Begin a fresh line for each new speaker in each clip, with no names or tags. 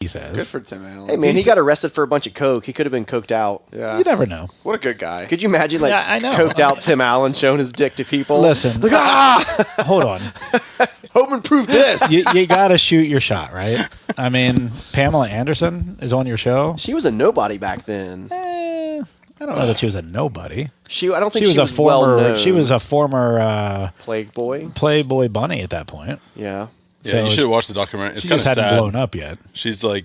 he says.
Good for Tim Allen.
Hey, man, he got arrested for a bunch of coke. He could have been coked out.
Yeah.
You never know.
What a good guy.
Could you imagine, like,
Yeah, I know.
coked out Tim Allen showing his dick to people?
Listen.
Like,
Hold on.
home and prove this.
You got to shoot your shot, right? I mean, Pamela Anderson is on your show.
She was a nobody back then.
I don't know that she was a nobody.
I don't think
She was a former.
well-known.
She was a former
Playboy
bunny at that point.
Yeah.
Yeah,
So
you should have watched the documentary. It's
She
kind of
just hadn't
sad.
blown up yet.
She's like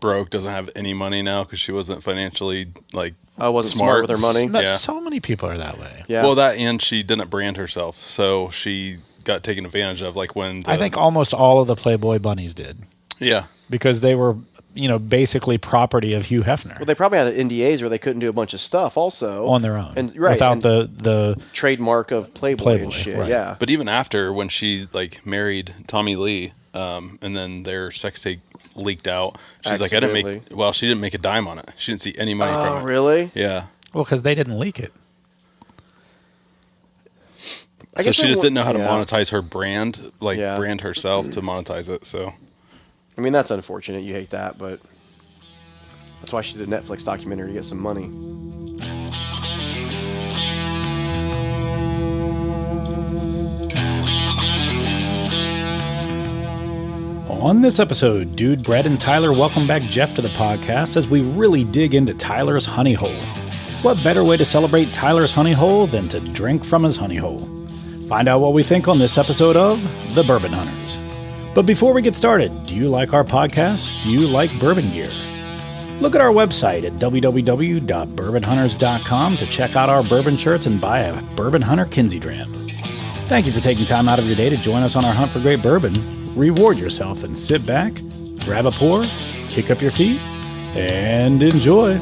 broke, doesn't have any money now because she wasn't financially like.
I wasn't smart with her money.
Yeah.
So many people are that way.
Yeah.
Well, that and she didn't brand herself, so she got taken advantage of. Like when
I think almost all of the Playboy bunnies did
yeah,
because they were, basically property of Hugh Hefner
Well, they probably had NDAs where they couldn't do a bunch of stuff also.
on their own,
And, right,
without
and
the
trademark of Playboy and shit.
right.
Yeah.
but even after when she like married Tommy Lee, and then their sex tape leaked out, she's like, I didn't make.
Accidentally.
Well, she didn't make a dime on it. She didn't see any money from
Oh,
it.
really?
Yeah.
well, because they didn't leak it.
So she just didn't know how to
yeah.
monetize her brand, like
Yeah.
brand herself to monetize it. So
I mean, that's unfortunate. You hate that, but that's why she did a Netflix documentary to get some money.
On this episode, Dude, Brett, and Tyler welcome back Jeff to the podcast as we really dig into Tyler's honey hole. What better way to celebrate Tyler's honey hole than to drink from his honey hole? Find out what we think on this episode of The Bourbon Hunters. But before we get started, do you like our podcast? Do you like bourbon gear? Look at our website at www.bourbonhunters.com to check out our bourbon shirts and buy a Bourbon Hunter Kinsey dram. Thank you for taking time out of your day to join us on our hunt for great bourbon. Reward yourself and sit back, grab a pour, kick up your feet, and enjoy.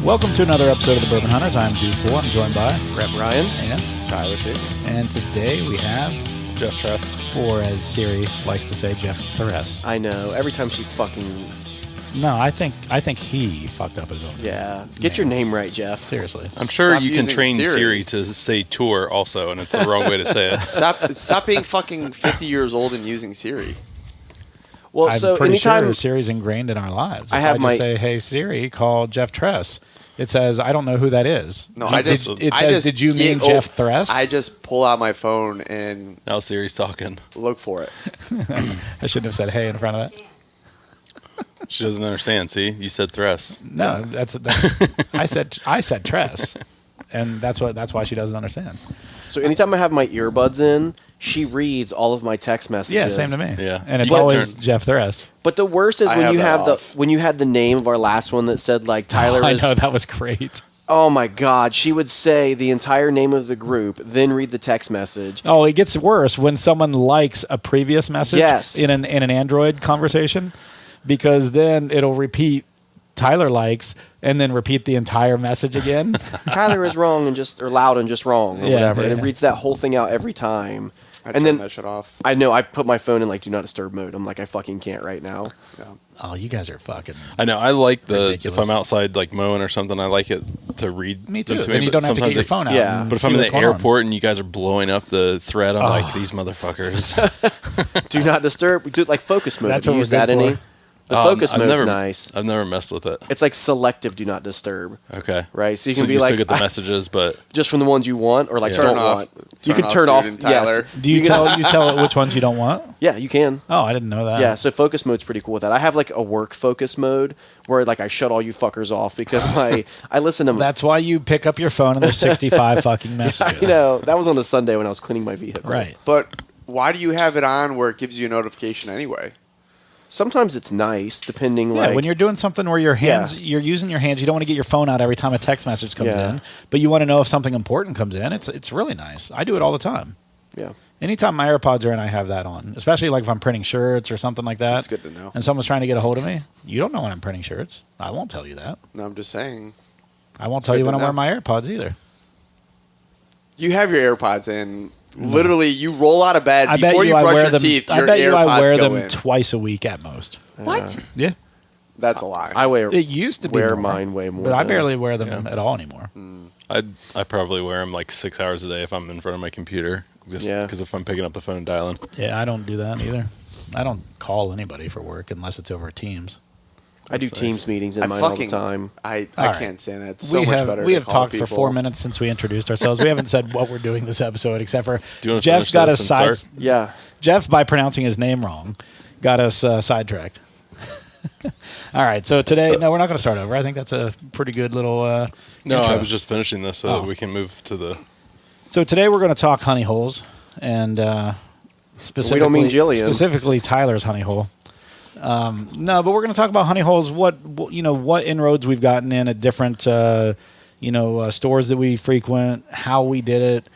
Welcome to another episode of the Bourbon Hunters. I'm Dude Poole. I'm joined by
Brett Ryan.
and
Tyler, too.
And today we have,
Jeff Tress.
or as Siri likes to say, Jeff Therese.
I know. Every time she fucking...
No, I think he fucked up his own.
Yeah. Get your name right, Jeff.
Seriously.
I'm sure
Stop
you can
using
train
Siri.
Siri to say tour also, and it's the wrong way to say it.
Stop being fucking 50 years old and using Siri.
Well,
I'm
so
pretty
anytime...
sure Siri's ingrained in our lives.
I
If
have
just
my-
say, "Hey Siri, call Jeff Tress," it says, "I don't know who that is."
No, I just...
It
I
says,
just
"Did you mean
get-
Jeff Thress?"
I just pull out my phone and
Now Siri's talking.
look for it.
I shouldn't have said "Hey" in front of that.
She doesn't understand. See, you said Thress.
No, that's I said Tress, and that's why she doesn't understand.
So anytime I have my earbuds in, she reads all of my text messages.
Yeah, same to me.
Yeah.
and it's
You can
always
turn-
Jeff Thress.
But the worst is
I
when
have
you
that
have
off.
when you had the name of our last one that said like Tyler
I
is...
know that was great.
Oh my God. She would say the entire name of the group, then read the text message.
Oh, it gets worse when someone likes a previous message
Yes.
in an Android conversation, because then it'll repeat Tyler likes and then repeat the entire message again.
Tyler is wrong and just, or loud and just wrong, or
Yeah,
whatever.
yeah.
And it reads that whole thing out every time.
I
And
turn
then
that shit off.
I know I put my phone in like do not disturb mode. I'm like, I fucking can't right now.
Yeah.
Oh, you guys are fucking.
I know. I like
Ridiculous.
if I'm outside like mowing or something, I like it to read.
Me too.
them to
Then you
but
don't have to get
sometimes
your
they-
phone out.
Yeah.
and
But if
see
I'm in
what's
the
going on.
airport and you guys are blowing up the thread, I'm like, these motherfuckers.
Do not disturb. We do it like focus mode.
That's
Have you
what
used
we're
that
good
any?
for.
The focus
I've
mode's
never,
nice.
I've never messed with it.
It's like selective do not disturb.
Okay.
Right. So you
So
can be
you
like
still get the messages, but
just from the ones you want or like
Yeah.
don't
Turn off.
want. You
Turn
can
off
turn
Dude
off
and Tyler.
Yes.
Do you tell it which ones you don't want?
Yeah, you can.
Oh, I didn't know that.
Yeah, so focus mode's pretty cool with that. I have like a work focus mode where like I shut all you fuckers off because I listen to
That's why you pick up your phone and there's 65 fucking messages.
you know, that was on a Sunday when I was cleaning my vehicle.
Right.
But why do you have it on where it gives you a notification anyway?
Sometimes it's nice depending
Yeah,
like
when you're doing something where your hands,
Yeah.
you're using your hands, you don't want to get your phone out every time a text message comes
Yeah.
in, but you want to know if something important comes in. It's really nice. I do it all the time.
Yeah.
Anytime my AirPods are in, I have that on, especially like if I'm printing shirts or something like that.
That's good to know.
And someone's trying to get a hold of me. You don't know when I'm printing shirts. I won't tell you that.
No, I'm just saying.
I won't tell
good
you when
to
I'm wearing
know.
my AirPods either.
You have your AirPods in Literally, you roll out of bed
I bet
before you
I
brush
wear
your
them.
teeth.
I
Your
bet you I
AirPods
wear
go
them
in.
twice a week at most.
What?
Yeah,
That's a lie.
I wear.
it used to be
wear
more,
mine way more.
but I
than-
barely wear them at all anymore.
I probably wear them like 6 hours a day if I'm in front of my computer. Just
Yeah.
because if I'm picking up the phone and dialing.
Yeah, I don't do that either. I don't call anybody for work unless it's over Teams.
I do
That's
Teams
nice.
meetings in
I
mine
fucking,
all the time.
I
All right.
can't stand that. It's so
we
much
have
better.
we
to
have
call
talked for
people.
4 minutes since we introduced ourselves. We haven't said what we're doing this episode, except for
Do you wanna
Jeff
finish
got
this
us
and
side.
start?
Yeah.
Jeff, by pronouncing his name wrong, got us sidetracked. All right, so today, no, we're not going to start over. I think that's a pretty good little.
No,
intro.
I was just finishing this so
Oh.
that we can move to the.
So today we're going to talk honey holes, and specifically,
mean Jillian.
specifically Tyler's honey hole. No, but we're going to talk about honey holes. What inroads we've gotten in at different stores that we frequent, how we did it.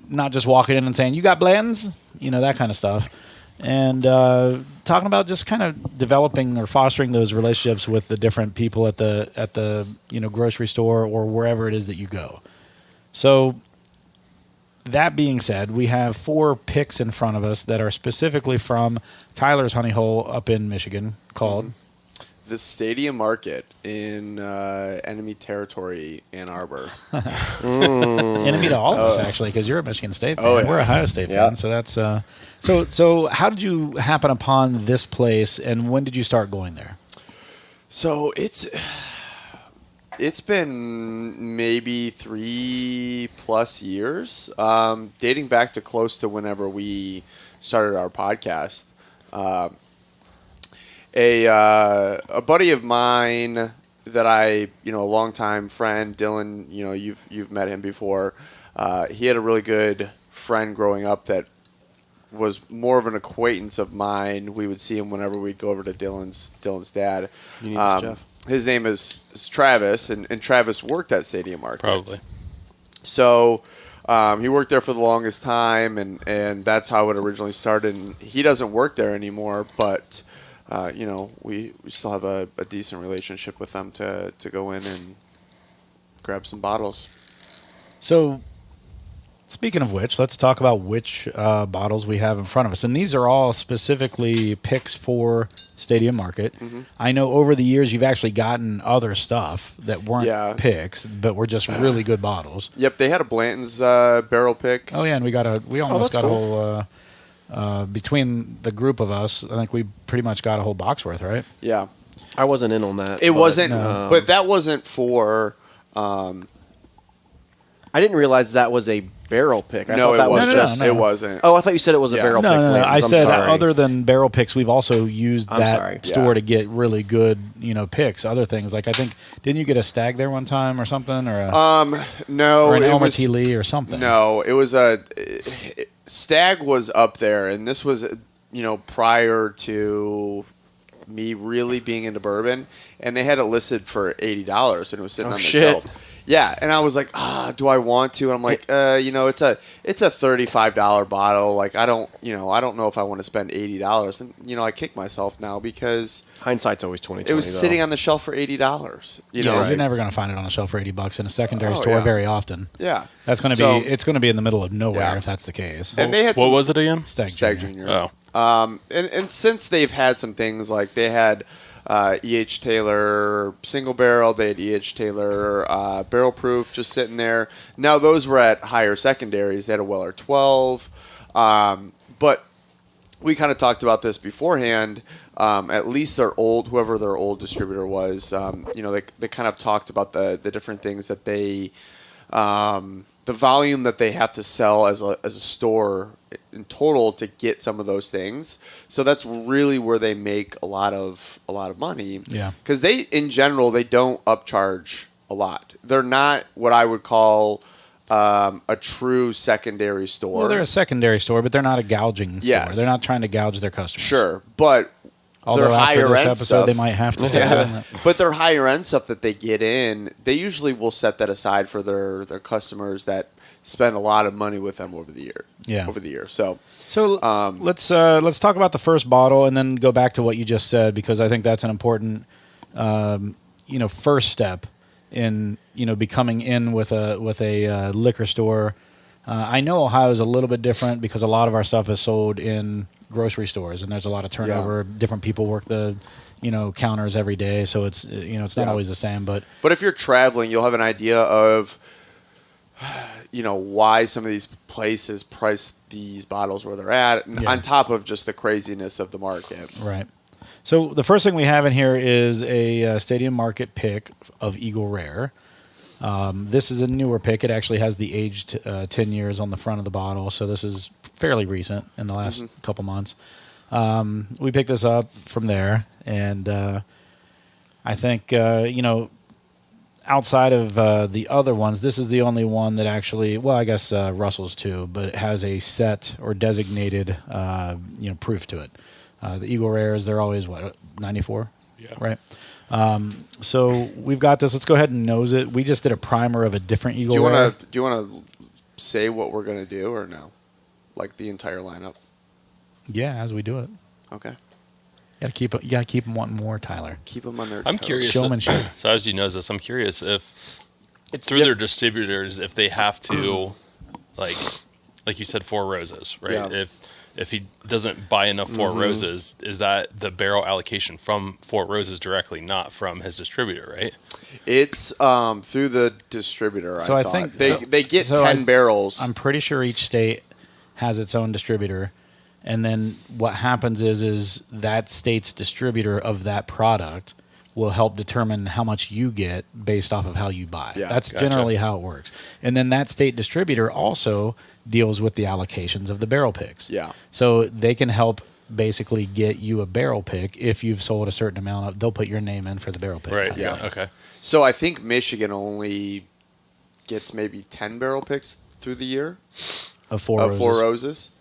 Not just walking in and saying you got blends, that kind of stuff, and talking about just kind of developing or fostering those relationships with the different people at the grocery store or wherever it is that you go. So. That being said, we have 4 picks in front of us that are specifically from Tyler's Honey Hole up in Michigan called
The Stadium Market in enemy territory, Ann Arbor.
enemy to all of us, actually, because you're a Michigan State fan.
Oh, yeah.
We're a Ohio State
Yeah.
fan, so that's so how did you happen upon this place, and when did you start going there?
So it's been maybe 3+ years, dating back to close to whenever we started our podcast. A buddy of mine that a longtime friend, Dylan, you've met him before. He had a really good friend growing up that was more of an acquaintance of mine. We would see him whenever we'd go over to Dylan's dad.
You need this, Jeff.
His name is Travis, and Travis worked at Stadium Market.
Probably.
So he worked there for the longest time, and that's how it originally started. And he doesn't work there anymore, but we still have a decent relationship with them to go in and grab some bottles.
So, speaking of which, let's talk about which bottles we have in front of us. And these are all specifically picks for Stadium Market.
Mm-hmm.
I know over the years you've actually gotten other stuff that weren't
Yeah.
picks, but were just really good bottles.
Yep, they had a Blanton's barrel pick.
Oh yeah, and we almost
that's
got a whole between the group of us. I think we pretty much got a whole box worth, right?
Yeah,
I wasn't in on that.
it
but,
wasn't, but that wasn't for.
I didn't realize that was a barrel pick. I
No,
thought
it
that was
wasn't.
just.
No.
It wasn't.
Oh, I thought you said it was a
Yeah.
barrel pick.
No.
Blanton's.
I
I'm
said
sorry.
other than barrel picks, we've also used
I'm
that
sorry.
store
Yeah.
to get really good, picks. Other things like I think didn't you get a stag there one time or something, or
No,
or an
it
Elmer
was
T. Lee or something?
no. It was Stag was up there, and this was prior to me really being into bourbon, and they had it listed for $80, and it was sitting on the
shit.
shelf. Yeah, and I was like, do I want to? And I'm like, it's a $35 bottle. Like, I don't know if I want to spend $80. And I kick myself now because
Hindsight's always 20/20.
it was sitting on the shelf for $80.
You're never going to find it on the shelf for $80 in a secondary store
yeah.
very often.
Yeah,
That's going to
So-
be it's going to be in the middle of nowhere
Yeah.
if that's the case.
And they had
What
some
was it again?
Stag
Junior.
Junior.
Oh.
And since they've had some things like they had E.H. Taylor single barrel, they had E.H. Taylor barrel proof just sitting there. Now those were at higher secondaries. They had a Weller 12. But we kind of talked about this beforehand. At least whoever their old distributor was, they kind of talked about the different things that they, the volume that they have to sell as a store in total to get some of those things. So that's really where they make a lot of money.
Yeah.
Because they, in general, they don't upcharge a lot. They're not what I would call a true secondary store.
Well, they're a secondary store, but they're not a gouging store.
Yes.
They're not trying to gouge their customers.
Sure, but
Although
their
after
higher
this
end
episode,
stuff,
they might have to start doing that.
but their higher end stuff that they get in, they usually will set that aside for their customers that spend a lot of money with them over the year.
Yeah.
Over the year. So
let's talk about the first bottle and then go back to what you just said, because I think that's an important first step in becoming in with a liquor store I know Ohio is a little bit different because a lot of our stuff is sold in grocery stores, and there's a lot of turnover.
Yeah.
Different people work the, counters every day, so it's it's not always the same. But
if you're traveling, you'll have an idea of, why some of these places price these bottles where they're at, on top of just the craziness of the market.
right. So the first thing we have in here is a Stadium Market pick of Eagle Rare. This is a newer pick. It actually has the aged 10 years on the front of the bottle, so this is fairly recent in the last couple months. We picked this up from there, and I think, outside of the other ones, this is the only one that actually, well, I guess Russell's too, but it has a set or designated, proof to it. The Eagle Rares, they're always, 94?
Yeah.
Right? So we've got this. Let's go ahead and nose it. We just did a primer of a different Eagle Rare.
Do you want to say what we're going to do or no? Like the entire lineup?
Yeah, as we do it.
Okay.
You gotta keep them wanting more, Tyler.
Keep them on their
I'm
toes.
curious.
Showmanship.
So as you know this, I'm curious if
It's
through their distributors, if they have to, like you said, Four Roses, right?
Yeah.
If he doesn't buy enough Four Roses, is that the barrel allocation from Four Roses directly, not from his distributor, right?
It's through the distributor.
So I
thought.
think
they get 10 barrels.
I'm pretty sure each state has its own distributor, and then what happens is that state's distributor of that product will help determine how much you get based off of how you buy.
Yeah,
That's
gotcha.
generally how it works. And then that state distributor also deals with the allocations of the barrel picks.
Yeah.
So they can help basically get you a barrel pick if you've sold a certain amount of. They'll put your name in for the barrel pick.
Right.
Yeah.
Okay.
So I think Michigan only gets maybe 10 barrel picks through the year
Of Four
of
Roses.
Four Roses.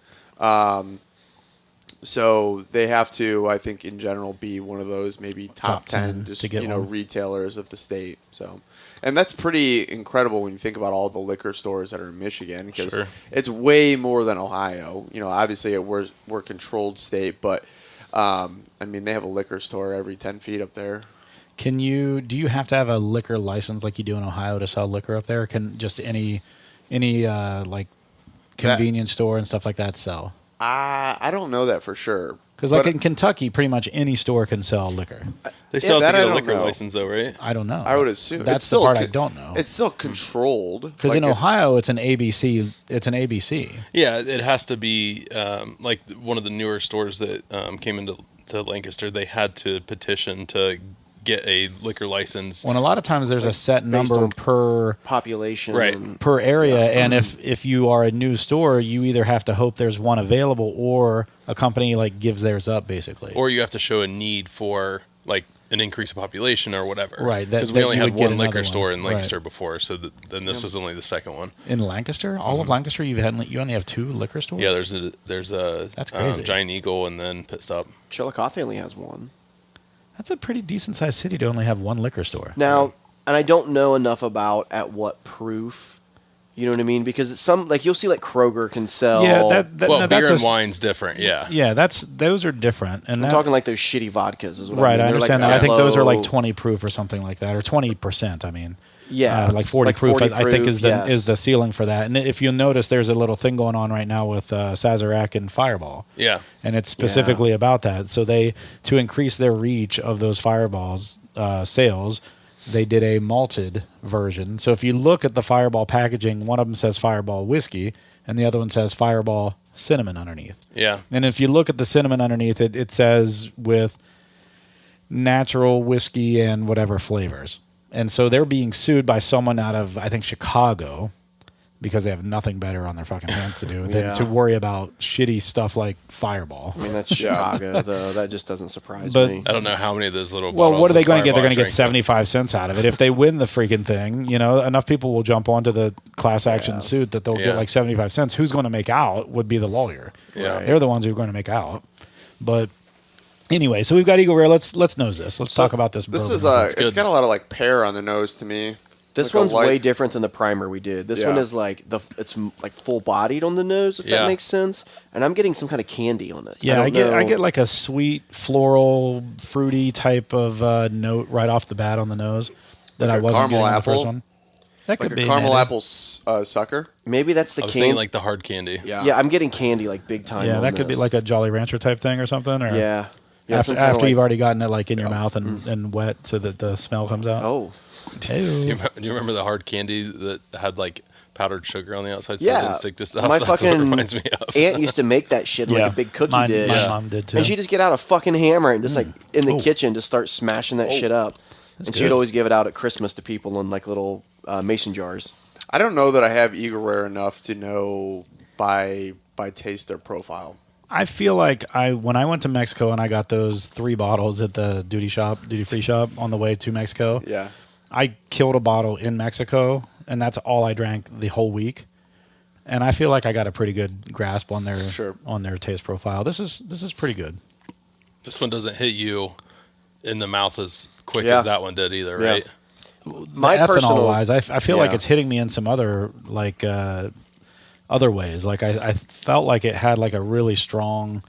So they have to, I think, in general, be one of those maybe top 10
to get one.
retailers of the state. So, and that's pretty incredible when you think about all the liquor stores that are in Michigan, because
Sure.
it's way more than Ohio. Obviously we're a controlled state, but they have a liquor store every 10 feet up there.
Do you have to have a liquor license like you do in Ohio to sell liquor up there? Or can just any like convenience store and stuff like that sell?
I don't know that for sure.
Because like in Kentucky, pretty much any store can sell liquor.
They still have
that
to
I
get a
don't
liquor
know.
license, though, right?
I don't know.
I would assume
That's
it's
the
still
part I don't know.
It's still controlled.
Because in Ohio, it's an ABC. It's an ABC.
Yeah, it has to be like one of the newer stores that came into Lancaster. They had to petition to get a liquor license.
When a lot of times there's a set
based
number
on
per
population.
Right.
per area, and if you are a new store, you either have to hope there's one available, or a company like gives theirs up, basically.
Or you have to show a need for like an increase of population or whatever.
Right,
Because we
that
only
you
had
would get
one liquor
another
store
one.
in Lancaster
Right.
before, so then this was only the second one.
In Lancaster, all of Lancaster, you only have 2 liquor stores.
Yeah, there's a
That's crazy.
Giant Eagle and then Pit Stop.
Chillicothe only has one.
That's a pretty decent sized city to only have one liquor store.
Now, and I don't know enough about at what proof. You know what I mean? Because it's you'll see like Kroger can sell.
Yeah,
Well, beer
that's
and wine's different. Yeah.
Yeah, those are different. And
I'm talking like those shitty vodkas is what
right.
I mean.
I
They're
understand
like
that. I think those are like
low-
20 proof or something like that, or 20%. I mean,
Yeah,
like 40 proof.
40
I think is the
yes.
is the ceiling for that. And if you'll notice, there's a little thing going on right now with Sazerac and Fireball.
Yeah.
And it's specifically about that. So to increase their reach of those Fireballs sales, they did a malted version. So if you look at the Fireball packaging, one of them says Fireball whiskey, and the other one says Fireball cinnamon underneath.
Yeah.
And if you look at the cinnamon underneath it, it says with natural whiskey and whatever flavors. And so they're being sued by someone out of, I think, Chicago, because they have nothing better on their fucking hands to do than
Yeah.
to worry about shitty stuff like Fireball.
I mean, that's Chicago, though. That just doesn't surprise
But-
me.
I don't know how many of those little
Well,
bottles
what are they
of
going to get? They're
Fireball
going to get
drink,
75 cents out of it. If they win the freaking thing, enough people will jump onto the class action suit that they'll
Yeah.
get like 75 cents. Who's going to make out would be the lawyer.
Yeah.
Right.
They're the ones who are going to make out. But anyway, so we've got Eagle Rare. Let's nose this. Let's talk about this.
This
bourbon.
is it's got a lot of like pear on the nose to me.
This
Like a
one's
light-
way different than the primer we did. This one
Yeah.
is like it's like full bodied on the nose, if
Yeah.
that makes sense. And I'm getting some kind of candy on it.
Yeah, I
don't know.
get like a sweet, floral, fruity type of note right off the bat on the nose that
Like
I
a
wasn't
caramel
getting on the
apple?
first one. That could
like
be
a caramel
handy.
apple sucker.
Maybe that's the
I was
king.
thinking like the hard candy.
Yeah.
Yeah, I'm getting candy like big time.
Yeah,
on
that could be
this.
like a Jolly Rancher type thing or something. Or
Yeah.
after
some kinda
after
like-
you've already gotten it like in your mouth and wet, so that the smell comes out.
Oh.
Do you remember the hard candy that had like powdered sugar on the outside so it
Yeah.
didn't stick to stuff?
My
That's what it
fucking
reminds me of.
aunt used to make that shit like a big cookie
mine,
dish.
My mom did too.
And she'd just get out a fucking hammer and just like in the
Oh.
kitchen just start smashing that shit up. And she'd
good.
always give it out at Christmas to people in like little mason jars.
I don't know that I have Eagle Rare enough to know by taste their profile.
I feel like when I went to Mexico and I got those 3 bottles at the duty free shop on the way to Mexico.
Yeah.
I killed a bottle in Mexico, and that's all I drank the whole week. And I feel like I got a pretty good grasp on their taste profile. This is pretty good.
This one doesn't hit you in the mouth as quick
Yeah.
as that one did either,
Yeah.
right?
My
Ethanol
personal
wise, I feel like
Yeah.
it's hitting me in some other other ways. Like I felt like it had like a really strong,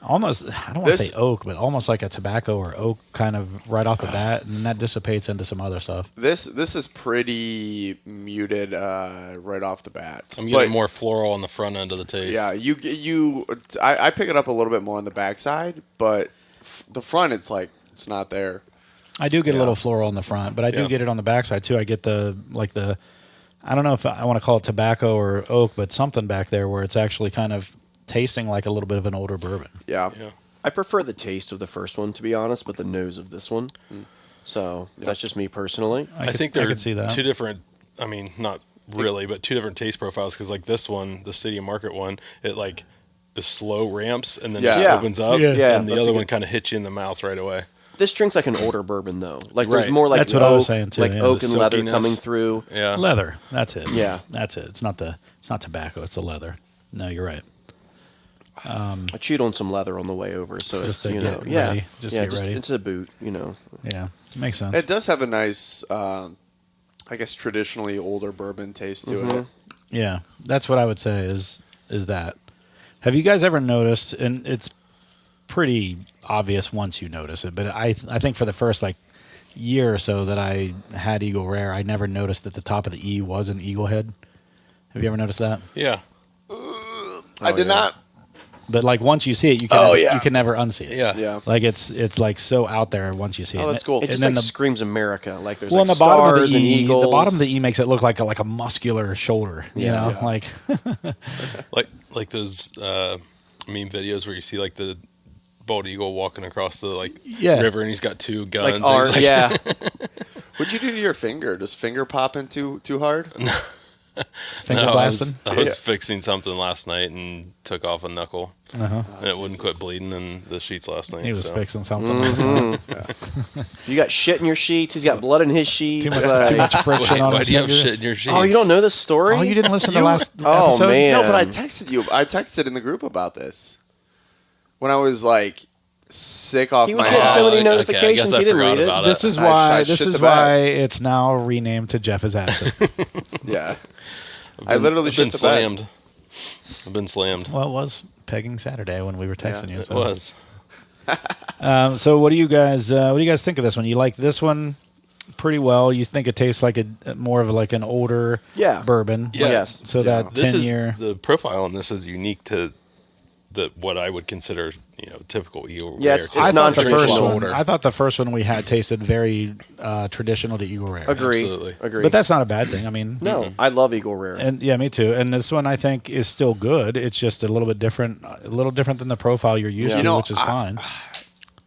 almost I don't want to
This-
say oak, but almost like a tobacco or oak kind of right off the bat, and that dissipates into some other stuff.
This is pretty muted right off the bat.
I'm getting
But,
more floral on the front end of the taste.
Yeah, I pick it up a little bit more on the backside, but the front it's not there.
I do get a
Yeah.
little floral on the front, but I do
Yeah.
get it on the backside too. I get the I don't know if I want to call it tobacco or oak, but something back there where it's actually kind of tasting like a little bit of an older bourbon.
Yeah.
Yeah.
I prefer the taste of the first one to be honest, but the nose of this one. So that's just me personally.
I think they're
could see that.
two different. I mean, not really, but two different taste profiles. Because like this one, the City Market one, it like is slow ramps and then just
Yeah.
opens up,
Yeah.
Yeah,
and the
that's
other
a
one
good-
kind of hits you in the mouth right away.
This drink's like an older bourbon though. Like there's
Right.
more like
That's what
oak,
I was saying, too,
like
yeah.
oak
The
and leather
silkiness.
coming through.
Yeah,
Leather. That's it.
Yeah.
That's it. It's not tobacco. It's the leather. No, you're right.
I chewed on some leather on the way over, so
Just
it's
to get
yeah,
ready. Just to
yeah,
get ready.
it's a boot,
Yeah, makes sense.
It does have a nice, I guess, traditionally older bourbon taste to it.
Yeah, that's what I would say is that. Have you guys ever noticed, and it's pretty obvious once you notice it, but I think for the first like year or so that I had Eagle Rare, I never noticed that the top of the E was an eagle head. Have you ever noticed that?
yeah.
I did not.
But like once you see it, you can never unsee it.
Yeah.
Yeah.
Like it's like so out there once you see it.
Oh, that's cool.
It
And
just
then
like screams America. Like there's
well,
like
on the bottom of
stars
the
and
E,
eagles.
the bottom of the E makes it look like a muscular shoulder. You
Yeah.
know,
Yeah.
like
Like those meme videos where you see like the bald eagle walking across the
Yeah.
river and he's got 2 guns.
like
and
art,
he's like,
yeah.
What'd you do to your finger? Does finger popping too hard?
finger
No,
blasting.
I was fixing something last night and took off a knuckle,
Uh-huh.
and it wouldn't quit bleeding in the sheets last night.
He was
so.
fixing something.
Mm-hmm. You got shit in your sheets. He's got blood in his sheets.
Too much,
like-
too much friction
Wait,
on
why
his
do you have
fingers.
shit in your sheets?
Oh, you don't know this story?
Oh, you didn't listen to
You-
last
Oh,
episode?
man.
No, but I texted you. I texted in the group about this when I was like sick off
He was
my
getting so
ass.
many
Okay, I
notifications.
guess I
He didn't
forgot
read it.
about
This is
I
why.
shit
This is
the
why
bed.
it's now renamed to Jeff is Acid.
Yeah, I literally
I've been
shit the bed.
slammed. I've been slammed.
Well, it was pegging Saturday when we were texting you.
It
So.
was.
So what do you guys think of this one? You like this one pretty well. You think it tastes like a more of like an older
Yeah.
bourbon.
Yeah.
Yes.
So that
This
10-year.
is the profile on this is unique to what I would consider typical Eagle
Yeah,
Rare.
it's
I thought the
non-traditional.
first one.
Older.
I thought the first one we had tasted very traditional to Eagle Rare.
Agree.
Absolutely.
Agree.
But that's not a bad thing. I mean,
no, I love Eagle Rare.
And yeah, me too. And this one I think is still good. It's just a little bit different, than the profile you're used
Yeah.
to,
You know,
which is fine.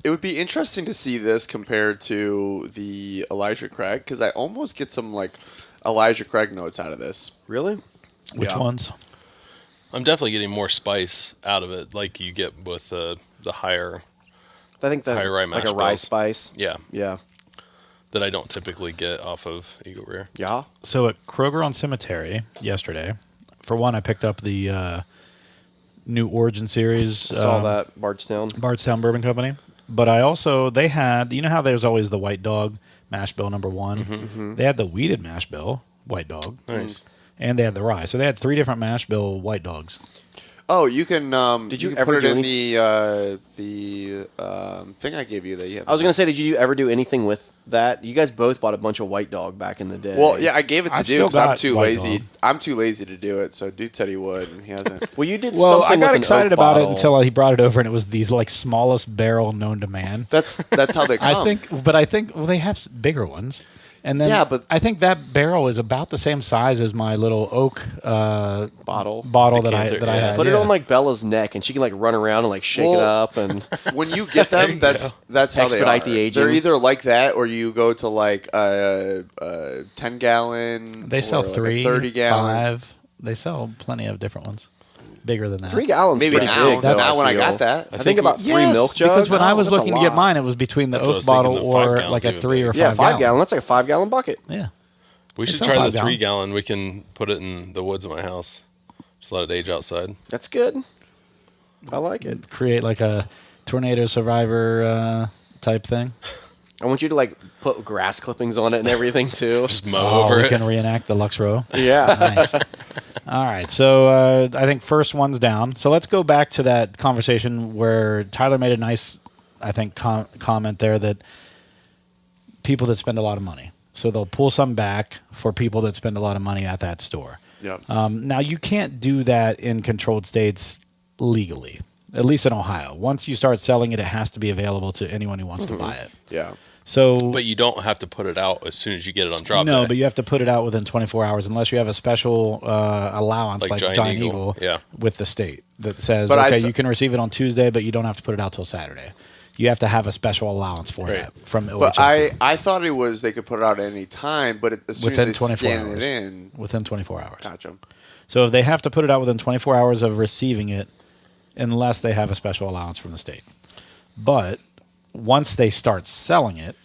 It would be interesting to see this compared to the Elijah Craig because I almost get some like Elijah Craig notes out of this.
Really?
Which
Yeah.
ones?
I'm definitely getting more spice out of it, like you get with the higher,
I think the
High rye
like
mash
a rye
bills.
spice.
yeah,
Yeah.
that I don't typically get off of Eagle Rare.
Yeah.
So at Kroger on Cemetery yesterday, for one, I picked up the new Origin Series.
I saw that Bardstown.
Bardstown Bourbon Company. But I also, they had, you know how there's always the White Dog mash bill number 1?
Mm-hmm.
They had the weeded mash bill, White Dog.
Nice.
And they had the rye. So they had 3 different mash bill White Dogs.
Oh, you can.
Did
you
you
can
ever
put it
do
in the thing I gave you that you have?
I was gonna say, did you ever do anything with that? You guys both bought a bunch of White Dog back in the day.
Well, yeah, I gave it to
I've
Dude
still
because I'm
got
too
White
lazy.
Dog.
I'm too lazy to do it. So Dude said he would, and he hasn't.
Well, you did
Well,
something
I got
with an
excited
oak
about it
bottle.
until he brought it over, and it was the like smallest barrel known to man.
That's how they come.
I think they have bigger ones, and then
Yeah, but-
I think that barrel is about the same size as my little oak
bottle.
that I
Decanter,
that I
yeah.
had.
Put it
yeah.
on like Bella's neck, and she can like run around and like shake it
Well,
up. And
when you get them, that's how
Expedite
they are.
the aging.
They're either like that, or you go to like a 10-gallon.
They sell
or like
3,
a 30-gallon.
5. They sell plenty of different ones, bigger than that.
3 gallons,
Maybe
pretty
now.
big. Though,
Now when I
feel.
got that,
I think about 3 milk jugs.
Because when I was
That's a
looking to get
lot.
mine, it was between the
That's what I
oak
was thinking,
bottle
the 5
or
gallons
like a
even
3 or
bigger.
5
Yeah, 5 gallon. That's like a 5 gallon bucket.
Yeah.
We
It's
should
not
try the
5 gallon.
3 gallon. We can put it in the woods of my house. Just let it age outside.
That's good. I like it.
Create like a tornado survivor type thing.
I want you to like put grass clippings on it and everything too.
Just mow over
we
it.
can reenact the Lux Row.
Yeah.
Nice. All right, so I think first one's down. So let's go back to that conversation where Tyler made a nice, I think, comment there that people that spend a lot of money. So they'll pull some back for people that spend a lot of money at that store.
Yep.
Now, you can't do that in controlled states legally, at least in Ohio. Once you start selling it, it has to be available to anyone who wants to buy it.
yeah.
So,
But you don't have to put it out as soon as you get it on drop
no,
day.
but you have to put it out within 24 hours unless you have a special allowance like Giant Eagle
Yeah.
with the state that says,
But
okay, you can receive it on Tuesday, but you don't have to put it out till Saturday. You have to have a special allowance for
Right.
that from OHL.
But I thought it was they could put it out at any time, but as soon
Within
as they
24
scan
hours.
it in,
within 24 hours.
gotcha.
So if they have to put it out within 24 hours of receiving it, unless they have a special allowance from the state. But once they start selling it,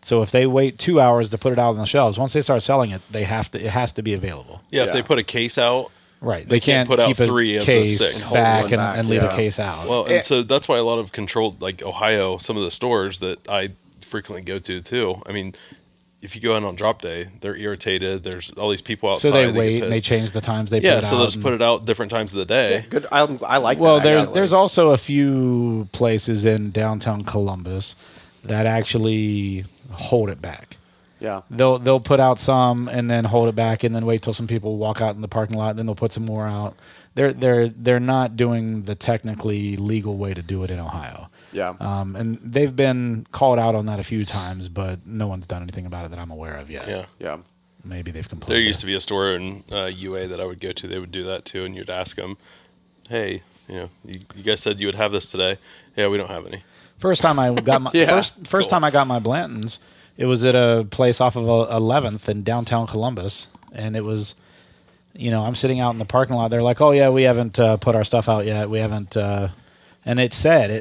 so if they wait 2 hours to put it out on the shelves, once they start selling it, it has to be available.
Yeah, if
Yeah.
they put a case out,
Right.
They can't put out
keep
3
a
of the
case
6.
Hold
back
one back,
and leave a
yeah.
case out.
well, and so that's why a lot of controlled, like Ohio, some of the stores that I frequently go to too. I mean, if you go in on drop day, they're irritated. There's all these people outside.
so they
get
wait and they
pissed.
change the times they put
Yeah,
it
so
out.
they'll just
and-
put it out different times of the day.
Good. I like
Well,
that. actually.
there's also a few places in downtown Columbus that actually hold it back.
Yeah.
They'll put out some and then hold it back and then wait till some people walk out in the parking lot. And then they'll put some more out. They're not doing the technically legal way to do it in Ohio.
Yeah.
And they've been called out on that a few times, but no one's done anything about it that I'm aware of yet.
Yeah.
yeah.
Maybe they've complained.
There used to be a store in UA that I would go to. They would do that too, and you'd ask them, "Hey, you guys said you would have this today. Yeah, we don't have any."
First time I got my
Yeah.
first time I got my Blantons, it was at a place off of 11th in downtown Columbus, and it was, I'm sitting out in the parking lot. They're like, "Oh yeah, we haven't put our stuff out yet. We haven't," and it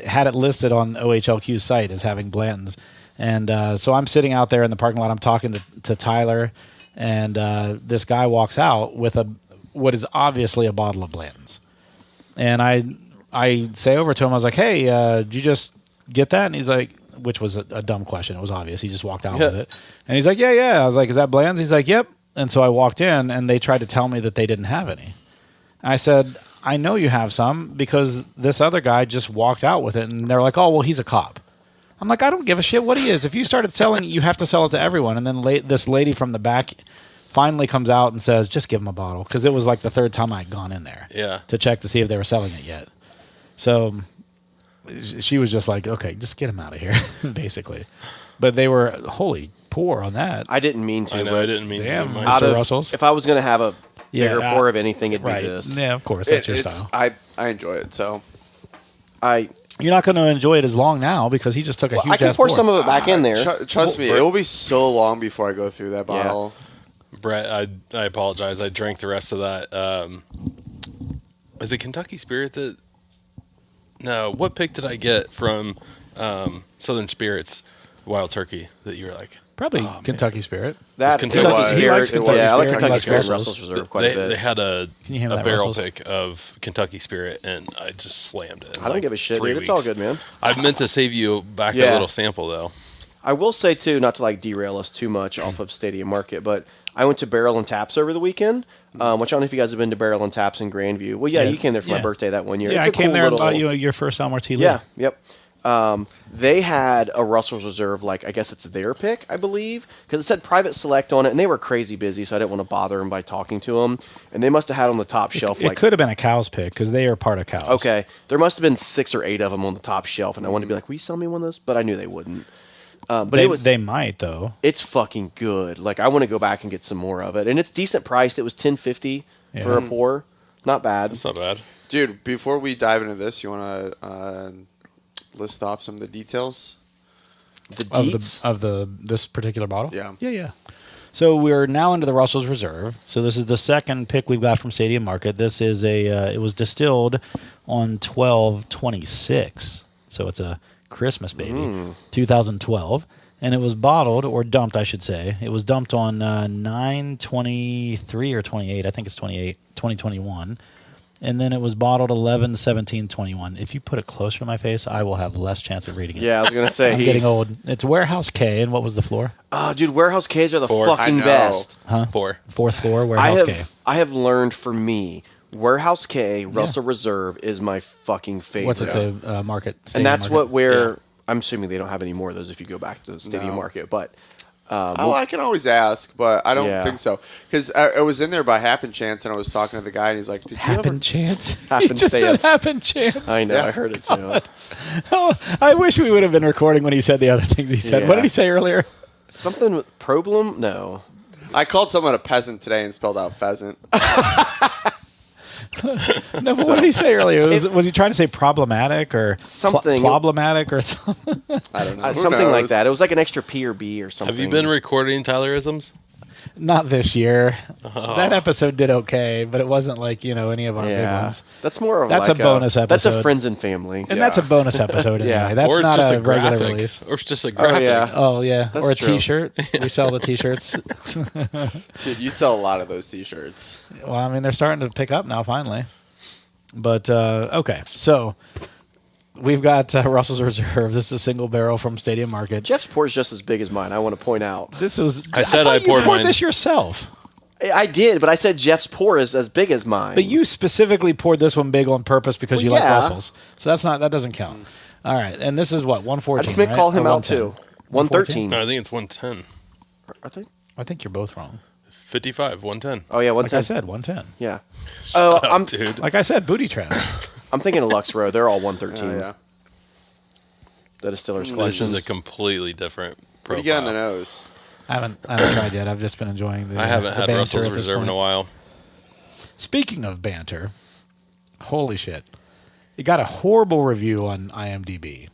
had it listed on OHLQ's site as having Blantons, and so I'm sitting out there in the parking lot. I'm talking to Tyler, and this guy walks out with what is obviously a bottle of Blantons, and I say over to him, I was like, "Hey, did you just get that?" And he's like, which was a dumb question. It was obvious. He just walked out with it. And he's like, yeah. I was like, is that Bland's? He's like, yep. And so I walked in, and they tried to tell me that they didn't have any. I said, I know you have some because this other guy just walked out with it. And they're like, oh, well, he's a cop. I'm like, I don't give a shit what he is. If you started selling it, you have to sell it to everyone. And then this lady from the back finally comes out and says, just give him a bottle. Because it was like the third time I'd gone in there to check to see if they were selling it yet. So she was just like, okay, just get him out of here, basically. But they were wholly poor on that.
I didn't mean to.
I know
but
I didn't mean
Damn,
to.
Mr.
out of,
Russell's.
If I was going to have a bigger
Yeah,
pour of anything, it'd
Right.
be this.
Yeah, of course. That's your style.
I enjoy it. So
You're not going to enjoy it as long now because he just took a huge
I can
ass
pour some of it back in there.
trust me, it will be so long before I go through that
Yeah.
bottle.
Brett, I apologize. I drank the rest of that. Is it Kentucky Spirit that? No. What pick did I get from Southern Spirits Wild Turkey that you were like?
Probably Kentucky Spirit.
That
Kentucky
Kentucky
Spirit.
Spirit.
He likes Kentucky
Yeah, I like
Spirit.
Kentucky
He likes
Spirit and
Russell's.
Russell's Reserve quite a bit.
They had a
Can you hand me that,
barrel
Russell's?
pick of Kentucky Spirit, and I just slammed it. in
I don't
like
give a shit,
3
dude. It's all
weeks.
good, man.
I meant to save you back a
Yeah.
little sample though.
I will say too, not to like derail us too much off of Stadium Market, but I went to Barrel and Taps over the weekend, which I don't know if you guys have been to Barrel and Taps in Grandview. Well, yeah, you came there for my birthday that one year.
Yeah,
It's
I
a
came
cool
there and
little-
bought you your first Elmore T. Lee.
Yeah, yep. They had a Russell's Reserve, like I guess it's their pick, I believe, because it said private select on it, and they were crazy busy, so I didn't want to bother them by talking to them. And they must have had on the top shelf
It could have been a cow's pick because they are part of cows.
Okay, there must have been 6 or 8 of them on the top shelf, and I wanted to be like, "Will you sell me one of those?" But I knew they wouldn't. But
They might though.
it's fucking good. Like I want to go back and get some more of it, and it's decent priced. It was $10.50 for a pour, not bad.
That's not bad.
Dude, before we dive into this, you want to list off some of the details?
The deets.
Of this particular bottle.
Yeah.
Yeah. So we're now into the Russell's Reserve. So this is the second pick we've got from Stadium Market. This is it was distilled on 12/26. So it's a Christmas baby, 2012. And it was bottled, or dumped, I should say. It was dumped on 9/23 or 28. I think it's 28, 2021. And then it was bottled 11/17/21. If you put it closer to my face, I will have less chance of reading it.
Yeah, I was gonna say
I'm getting old. It's Warehouse K, and what was the floor?
Oh, dude, Warehouse K's are the
Four.
fucking
I know.
best.
Huh?
4.
Fourth floor, Warehouse K.
I have learned for me, Warehouse K Russell Reserve is my fucking favorite.
What's it say? Market.
And
Stadium
that's
Market?
where I'm assuming they don't have any more of those if you go back to the Stadium
No.
Market, but.
I can always ask, but I don't
Yeah.
think so. Because I was in there by happen chance, and I was talking to the guy, and he's like, "Did you
Happen
ever?"
chance. He
Happenstance.
just said happen chance.
I know,
Yeah.
I heard it too.
Oh, I wish we would have been recording when he said the other things he said.
Yeah.
What did he say earlier?
Something with problem? No.
I called someone a peasant today and spelled out pheasant.
No, but what did he say earlier? Was he trying to say problematic or
Something.
problematic or something?
I don't know. Who
Something like
knows?
that. It was like an extra P or B or something.
Have you been recording Tylerisms?
Not this year. That episode did okay, but it wasn't like any of our big
Yeah.
ones.
That's more of
That's
like
a bonus
That's a
episode.
friends and family.
And that's a bonus episode anyway.
Yeah.
That's
or it's
not
just
a regular
graphic.
release.
Or it's just a graphic.
yeah.
Oh yeah,
That's
or a
true.
T-shirt. We sell the T-shirts.
Dude, you'd sell a lot of those T-shirts.
Well, I mean, they're starting to pick up now, finally. But okay, so we've got Russell's Reserve. This is a single barrel from Stadium Market.
Jeff's pour is just as big as mine. I want to point out.
This was.
I said
thought
I
you
poured mine.
this yourself,
I did, but I said Jeff's pour is as big as mine.
but you specifically poured this one big on purpose because
Well,
you like
yeah.
Russell's. So that doesn't count. All right, and this is what 114.
I just meant
right?
call him
Or
out
110?
too. 113.
No, I think it's 110.
I think.
I think you're both wrong.
55, 110.
Oh yeah,
Like
110.
I said, 110.
Yeah. Oh, I'm
Dude.
Like I said, booty trap.
I'm thinking of Lux Row. They're all 113.
Oh, yeah.
The Distiller's
This
Collections.
is a completely different
What
profile.
do you get on the nose?
I haven't tried yet. I've just been enjoying the.
I haven't
the
had
banter
Russell's
at this
Reserve in a
point.
while.
Speaking of banter, holy shit. It got a horrible review on IMDb.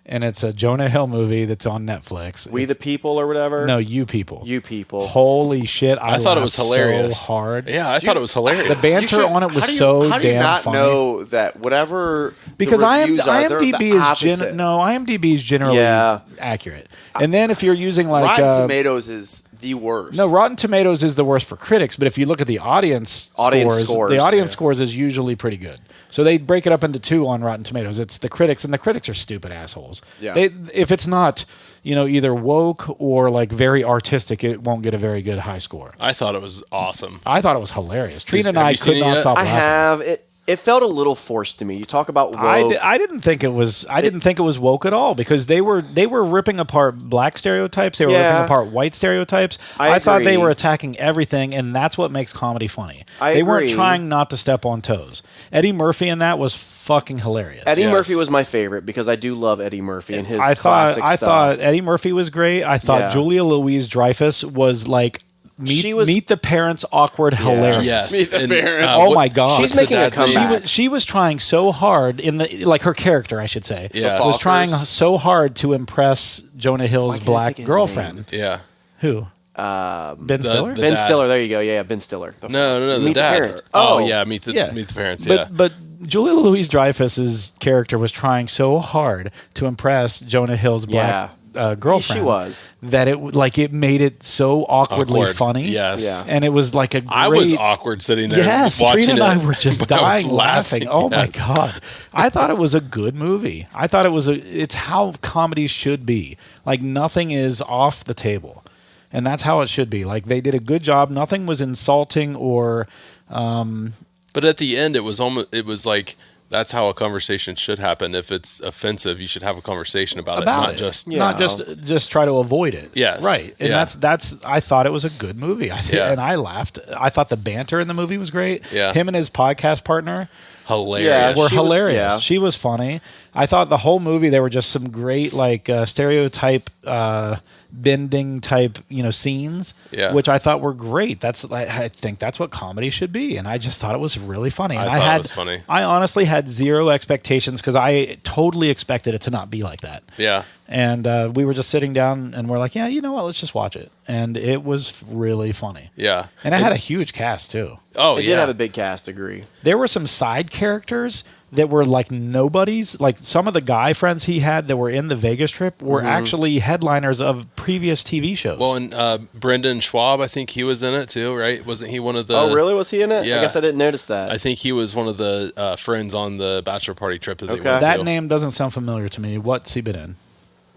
And it's a Jonah Hill movie that's on Netflix.
We the People or whatever.
No, You People.
You People.
Holy shit. I
thought it was
laughed
hilarious.
so hard.
Yeah, I thought it was hilarious.
The banter on it was
how do you
damn
not
funny.
know that whatever
Because
the reviews are, they're
IMDb
the
is
opposite.
IMDb is generally
Yeah.
accurate. And then if you're using like
Rotten Tomatoes is the worst.
no, Rotten Tomatoes is the worst for critics, but if you look at the audience
scores,
the audience
yeah.
scores is usually pretty good. So they break it up into 2 on Rotten Tomatoes. It's the critics, and the critics are stupid assholes.
Yeah.
If it's not, either woke or like very artistic, it won't get a very good high score.
I thought it was awesome.
I thought it was hilarious. Trina and
have
I
you seen
could
it
not
yet?
stop
I
laughing.
have. It felt a little forced to me. You talk about woke.
I didn't think it was. I didn't think it was woke at all because they were ripping apart black stereotypes. They were
Yeah.
ripping apart white stereotypes.
I
thought they
agree.
were attacking everything, and that's what makes comedy funny.
I
They weren't
agree.
trying not to step on toes. Eddie Murphy in that was fucking hilarious.
Eddie
Yes.
Murphy was my favorite because I do love Eddie Murphy and his
I
classic stuff.
thought Eddie Murphy was great. I thought
Yeah.
Julia Louis-Dreyfus was like meet the parents awkward hilarious.
Yes.
Meet the
And,
parents.
Oh
what-
my god.
She's
what's the
making a
dad's name?
comeback.
She was trying so hard in the like her character, I should say.
Yeah.
Was trying
Falkers.
so hard to impress Jonah Hill's
Why can't I
black
think of his
girlfriend.
Yeah.
Who? Ben Stiller.
the
Ben
dad.
Stiller. There you go. Yeah, Ben Stiller.
No, the
Meet the
dad.
Parents.
Oh,
Oh.
yeah, meet the parents.
But
Yeah.
but Julia Louis-Dreyfus's character was trying so hard to impress Jonah Hill's black girlfriend.
She was.
That it made it so awkwardly
Awkward.
funny.
Yes.
Yeah.
And it was like a great.
I was awkward sitting there.
Yes,
watching
Trina and
it,
I were just
but I was
dying laughing. Oh my
yes.
god! I thought it was a good movie. I thought it's how comedy should be. Like nothing is off the table. And that's how it should be. Like, they did a good job. Nothing was insulting or
But at the end, it was like, that's how a conversation should happen. If it's offensive, you should have a conversation about it, not just
not just try to avoid it.
Yes.
Right. And that's I thought it was a good movie. And I laughed. I thought the banter in the movie was great.
Yeah.
Him and his podcast partner
hilarious.
were hilarious. She was funny. I thought the whole movie there were just some great like stereotype bending type, scenes, which I thought were great. I think that's what comedy should be, and I just thought it was really funny. And
I thought it was funny.
I honestly had zero expectations because I totally expected it to not be like that.
Yeah.
And we were just sitting down and we're like, yeah, you know what? Let's just watch it. And it was really funny.
Yeah.
And it had a huge cast too.
It did have a big cast, agree.
There were some side characters that were like nobodies. Like some of the guy friends he had that were in the Vegas trip were actually headliners of previous TV shows.
Well, and Brendan Schwab, I think he was in it too, right? Wasn't he one of the...
Oh, really? Was he in it?
Yeah.
I guess I didn't notice that.
I think he was one of the friends on the bachelor party trip that they went to.
That name doesn't sound familiar to me. What's he been in?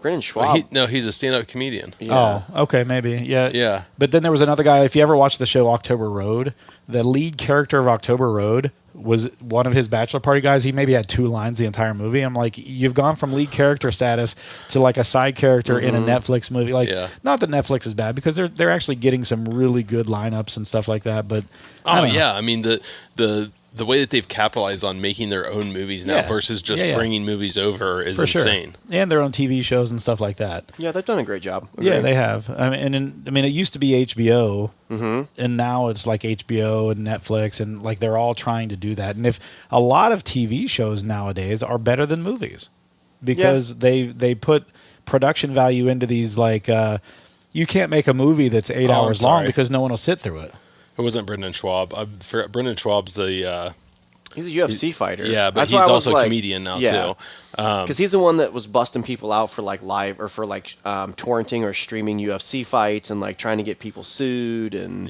Brendan Schwab.
He's a stand-up comedian.
Yeah. Oh, okay, maybe. Yeah.
Yeah.
But then there was another guy, if you ever watched the show October Road, the lead character of October Road was one of his bachelor party guys. He maybe had 2 lines the entire movie. I'm like, you've gone from lead character status to like a side character in a Netflix movie. Like, not that Netflix is bad because they're actually getting some really good lineups and stuff like that. But
I mean the way that they've capitalized on making their own movies now versus just bringing movies over is insane.
Sure. And their own TV shows and stuff like that.
Yeah, they've done a great job.
Yeah, they have. I mean, it used to be HBO, and now it's like HBO and Netflix, and like they're all trying to do that. And if a lot of TV shows nowadays are better than movies because they put production value into these like you can't make a movie that's 8 hours long because no one will sit through it.
It wasn't Brendan Schwab. Brendan Schwab's the...
he's a UFC fighter.
Yeah, but he's also a comedian now, too.
Because he's the one that was busting people out for like live or for like torrenting or streaming UFC fights and like trying to get people sued. And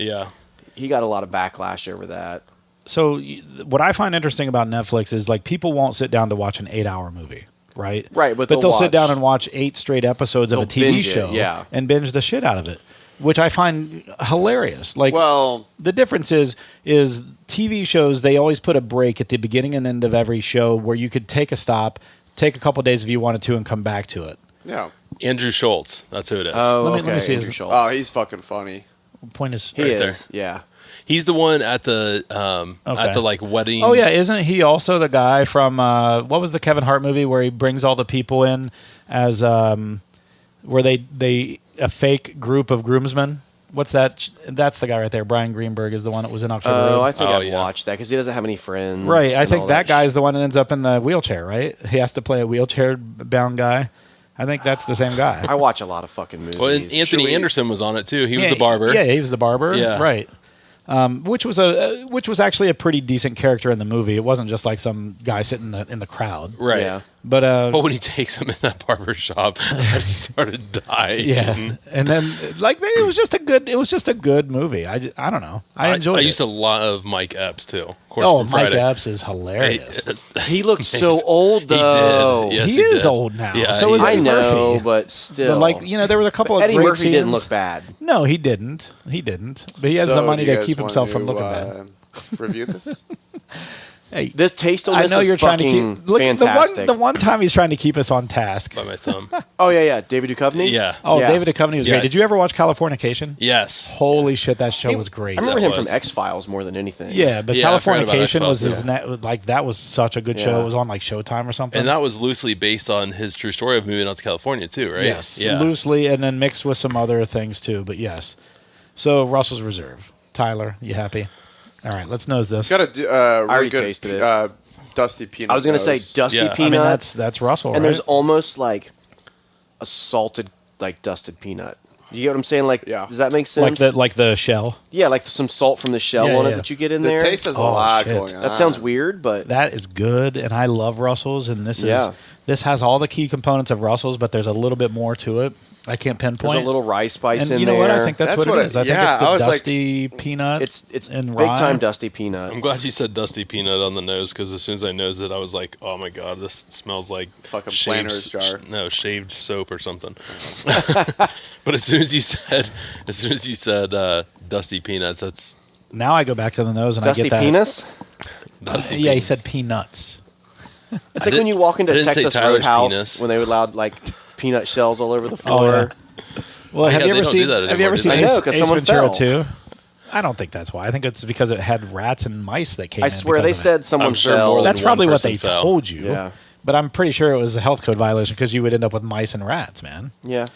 he got a lot of backlash over that.
So what I find interesting about Netflix is like people won't sit down to watch an 8-hour movie. Right?
Right, but
they'll sit down and watch 8 straight episodes of a TV show
and
binge the shit out of it. Which I find hilarious. Like, the difference is TV shows, they always put a break at the beginning and end of every show where you could take a stop, take a couple days if you wanted to, and come back to it.
Yeah.
Andrew Schultz. That's who it is.
Oh,
let me see
Andrew Schultz.
Oh, he's fucking funny.
Point is
he
right
is.
there.
Yeah.
He's the one at the like wedding.
Oh yeah, isn't he also the guy from what was the Kevin Hart movie where he brings all the people in as where they a fake group of groomsmen? What's that? That's the guy right there. Brian Greenberg is the one that was in October.
Oh, I think I've watched that because he doesn't have any friends.
Right. I think that guy is the one that ends up in the wheelchair, right? He has to play a wheelchair-bound guy. I think that's the same guy.
I watch a lot of fucking movies.
Well, and Anthony Anderson was on it, too. He was the barber.
Yeah, he was the barber.
Yeah.
Right. Which was actually a pretty decent character in the movie. It wasn't just like some guy sitting in the crowd.
Right.
Yeah.
But
when he takes him in that barber shop, I just started dying.
Yeah, and then like it was just a good movie. I don't know. I enjoyed it.
I used a lot of Mike Epps too. Of course,
Mike Epps is hilarious.
He looks so old though.
He did. Yes,
he is old now.
Yeah,
so is Eddie
Murphy.
Murphy.
But still,
But there were a couple of
Eddie
great
Murphy
scenes.
didn't look bad.
No, he didn't. But he has the money to keep himself from looking bad.
Review this.
Hey,
this tastefulness
you're
is
trying to
fucking
keep
fantastic.
the one time he's trying to keep us on task.
by my thumb.
Oh yeah, David Duchovny.
Yeah.
Oh,
Yeah.
David Duchovny was
Yeah.
great. Did you ever watch Californication?
Yes.
Holy shit, that show was great.
I remember him
That
from
was.
X-Files more than anything.
Yeah, but
Yeah, I forgot about
Californication was
X-Files,
his that was such a good show.
Yeah.
It was on like Showtime or something.
And that was loosely based on his true story of moving out to California too, right?
Yes,
Yeah.
loosely, and then mixed with some other things too. But yes, so Russell's Reserve. Tyler, you happy? All right, let's nose this.
It's got a really
already
good
tasted it.
dusty peanut.
I was gonna say
nose.
dusty
Yeah. I mean,
peanut.
That's Russell,
and
right?
there's almost like a salted, like dusted peanut. You get what I'm saying? Like,
Yeah.
does that make sense?
like the shell.
Yeah, like some salt from the shell
Yeah,
on
yeah.
it that you get in
The
there.
taste has a
Oh,
lot
shit.
going on.
That sounds weird, but
That is good, and I love Russell's, and
Yeah.
this has all the key components of Russell's, but there's a little bit more to it. I can't pinpoint.
there's a little rye spice
and
in
you know
there.
what? I think that's what it is. I think
yeah,
it's the
I was like-
dusty peanut.
it's
and
big
rye.
time dusty peanut.
I'm glad you said dusty peanut on the nose because as soon as I nosed it, I was like, "Oh my god, this smells like
Fucking
shaved
Planters jar.
shaved soap or something." But as soon as you said Dusty Peanuts, that's
Now I go back to the nose and
Dusty
I get that.
penis?
Dusty
Yeah, he
Peanuts.
said peanuts.
It's like when you walk into
I didn't say
Texas
Tyler's
Roadhouse
penis.
when they would allowed like peanut shells all over the
Oh,
floor.
yeah. Well, have
yeah,
you
they
ever
don't do
seen?
that
Have you
anymore,
ever
do
seen
they?
I know,
Ace,
'cause
Ace
someone
Ventura
fell.
2? I don't think that's why. I think it's because it had rats and mice that came
I
in.
swear
because
they
of it.
said someone
I'm sure
fell.
more than
That's
one
probably what
person
they
fell.
told you.
Yeah.
But I'm pretty sure it was a health code violation because you would end up with mice and rats, man.
Yeah.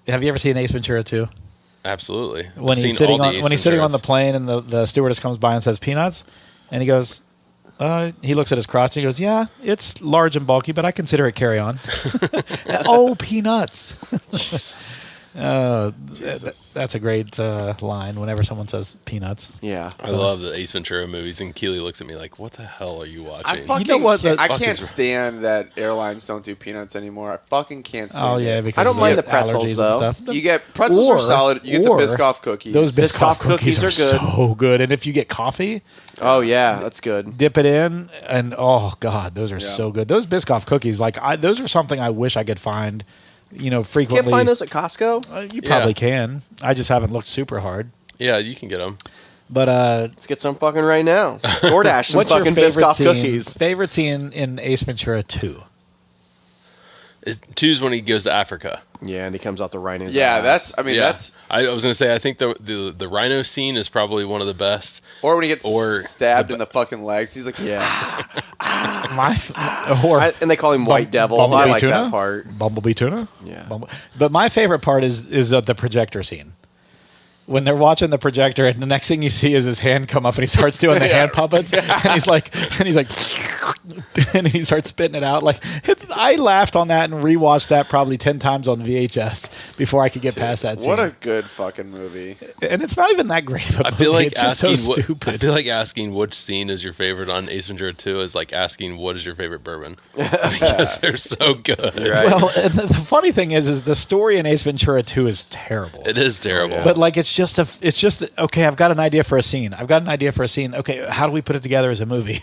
Have you ever seen Ace Ventura 2?
Absolutely.
When
I've
he's
seen all
sitting
the
on
Ace
when he's sitting on the
Venturas.
plane and the stewardess comes by and says peanuts, and he goes, he looks at his crotch and he goes, "Yeah, it's large and bulky, but I consider it carry on." Oh, peanuts!
Jesus.
That's a great line. Whenever someone says peanuts,
Yeah.
I love the Ace Ventura movies, and Keely looks at me like, "What the hell are you watching?"
I fucking
You know what,
can't,
the-
I
fuck
can't
is-
stand that airlines don't do peanuts anymore. I fucking can't stand
oh
it.
yeah, because
I don't
of
mind the
allergies
pretzels,
and
though.
stuff.
You get pretzels
Or-
are solid. You get the
or
Biscoff cookies.
Those Biscoff
Biscoff cookies
cookies
are
are
good.
so good, and if you get coffee,
Oh yeah, that's good.
dip it in, and oh god, those are
Yeah.
so good. Those Biscoff cookies, those are something I wish I could find,
Can't
frequently.
find those at Costco.
You probably
Yeah.
can. I just haven't looked super hard.
Yeah, you can get them.
But
Let's get some fucking right now. DoorDash some
what's your
fucking
favorite
Biscoff
scene?
cookies.
Favorite scene in Ace Ventura 2?
Two's when he goes to Africa.
Yeah, and he comes out the rhino's
Yeah,
ass.
that's. I mean,
Yeah.
that's.
I was gonna say I think the rhino scene is probably one of the best.
Or when he gets
Or
stabbed
the-
in the fucking legs, he's like,
Yeah.
Or
And they call him White Devil.
Bumblebee
I like
tuna?
that part.
Bumblebee tuna?
Yeah.
But my favorite part is the projector scene. When they're watching the projector, and the next thing you see is his hand come up, and he starts doing the hand puppets, and he's like, and he starts spitting it out. I laughed on that and rewatched that probably 10 times on VHS before I could get past that scene.
what a good fucking movie.
And it's not even that great of a
I
movie.
feel like
it's just
asking
so
what,
stupid.
I feel like asking which scene is your favorite on Ace Ventura 2 is like asking what is your favorite bourbon because they're so good.
Right.
Well, and the funny thing is the story in Ace Ventura 2 is terrible.
It is terrible.
yeah.
But it's just okay. I've got an idea for a scene. Okay, how do we put it together as a movie?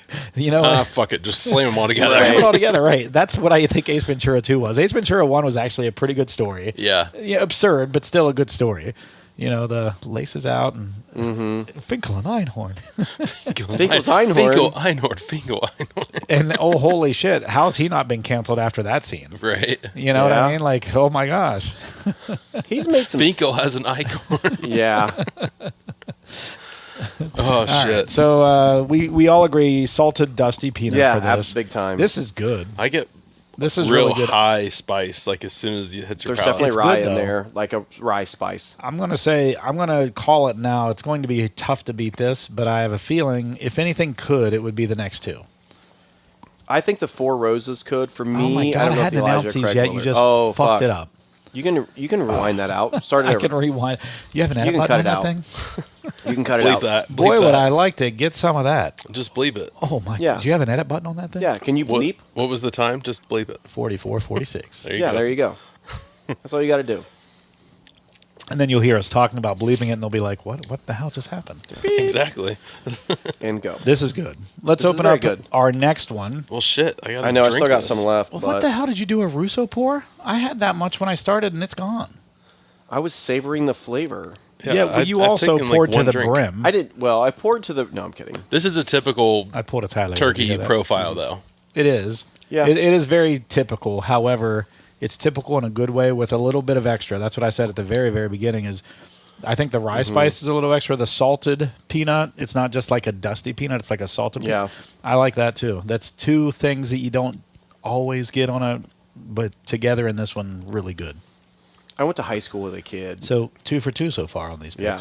Fuck it, just slam them all together.
Slam it all together, right? That's what I think Ace Ventura 2 was. Ace Ventura 1 was actually a pretty good story.
Yeah.
Yeah, absurd, but still a good story. The laces out and Finkel and Einhorn.
Finkel's Einhorn.
Finkel.
And oh, holy shit, how's he not been canceled after that scene?
Right.
You know what I
Yeah.
mean? Oh my gosh.
He's made some.
Finkel has an icon.
Yeah.
Oh shit.
So we all agree salted dusty peanut
Yeah,
for this.
big time.
This is good.
I get
This is
real
really good.
high spice like as soon as it hits your
There's
palate.
definitely
It's
rye
good,
in
though.
there, like a rye spice.
I'm going to call it now. It's going to be tough to beat this, but I have a feeling if anything could, it would be the next two.
I think the Four Roses could. For me,
Oh my
I
God,
don't
I
know if
hadn't
Elijah
announced these
Craig
yet.
will
You
it.
just
Oh,
fucked
fuck.
it up.
You can rewind that out. Start it
I
over.
can rewind. You have an edit
can
button
cut
on
it
that
out.
thing?
You can cut it
Bleep
out.
that. Bleep
Boy, would
that.
I like to get some of that.
Just bleep it.
Oh my!
Yes.
Do you have an edit button on that thing?
Yeah. Can you
What,
bleep?
what was the time? Just bleep it.
44, 46.
There you
Yeah.
go.
There you go. That's all you got to do.
And then you'll hear us talking about bleeping it, and they'll be like, "What? What the hell just happened?"
Exactly.
And go.
This is good. Let's
This is
open
very
up
good.
our next one.
Well, shit. I got.
I know. I still got some left,
Well,
but
what the hell did you do? A Russo pour? I had that much when I started, and it's gone.
I was savoring the flavor.
Yeah, but you also poured to the brim.
I did. Well, I poured to the. No, I'm kidding.
This is a typical
I pulled a Tyler.
turkey
Did you get that?
profile, though.
It is.
Yeah.
It is very typical. However, it's typical in a good way with a little bit of extra. That's what I said at the very, very beginning is I think the rye spice is a little extra. The salted peanut, it's not just like a dusty peanut. It's like a salted peanut.
Yeah.
I like that too. That's two things that you don't always get but together in this one, really good.
I went to high school with a kid.
So 2 for 2 so far on these picks.
Yeah.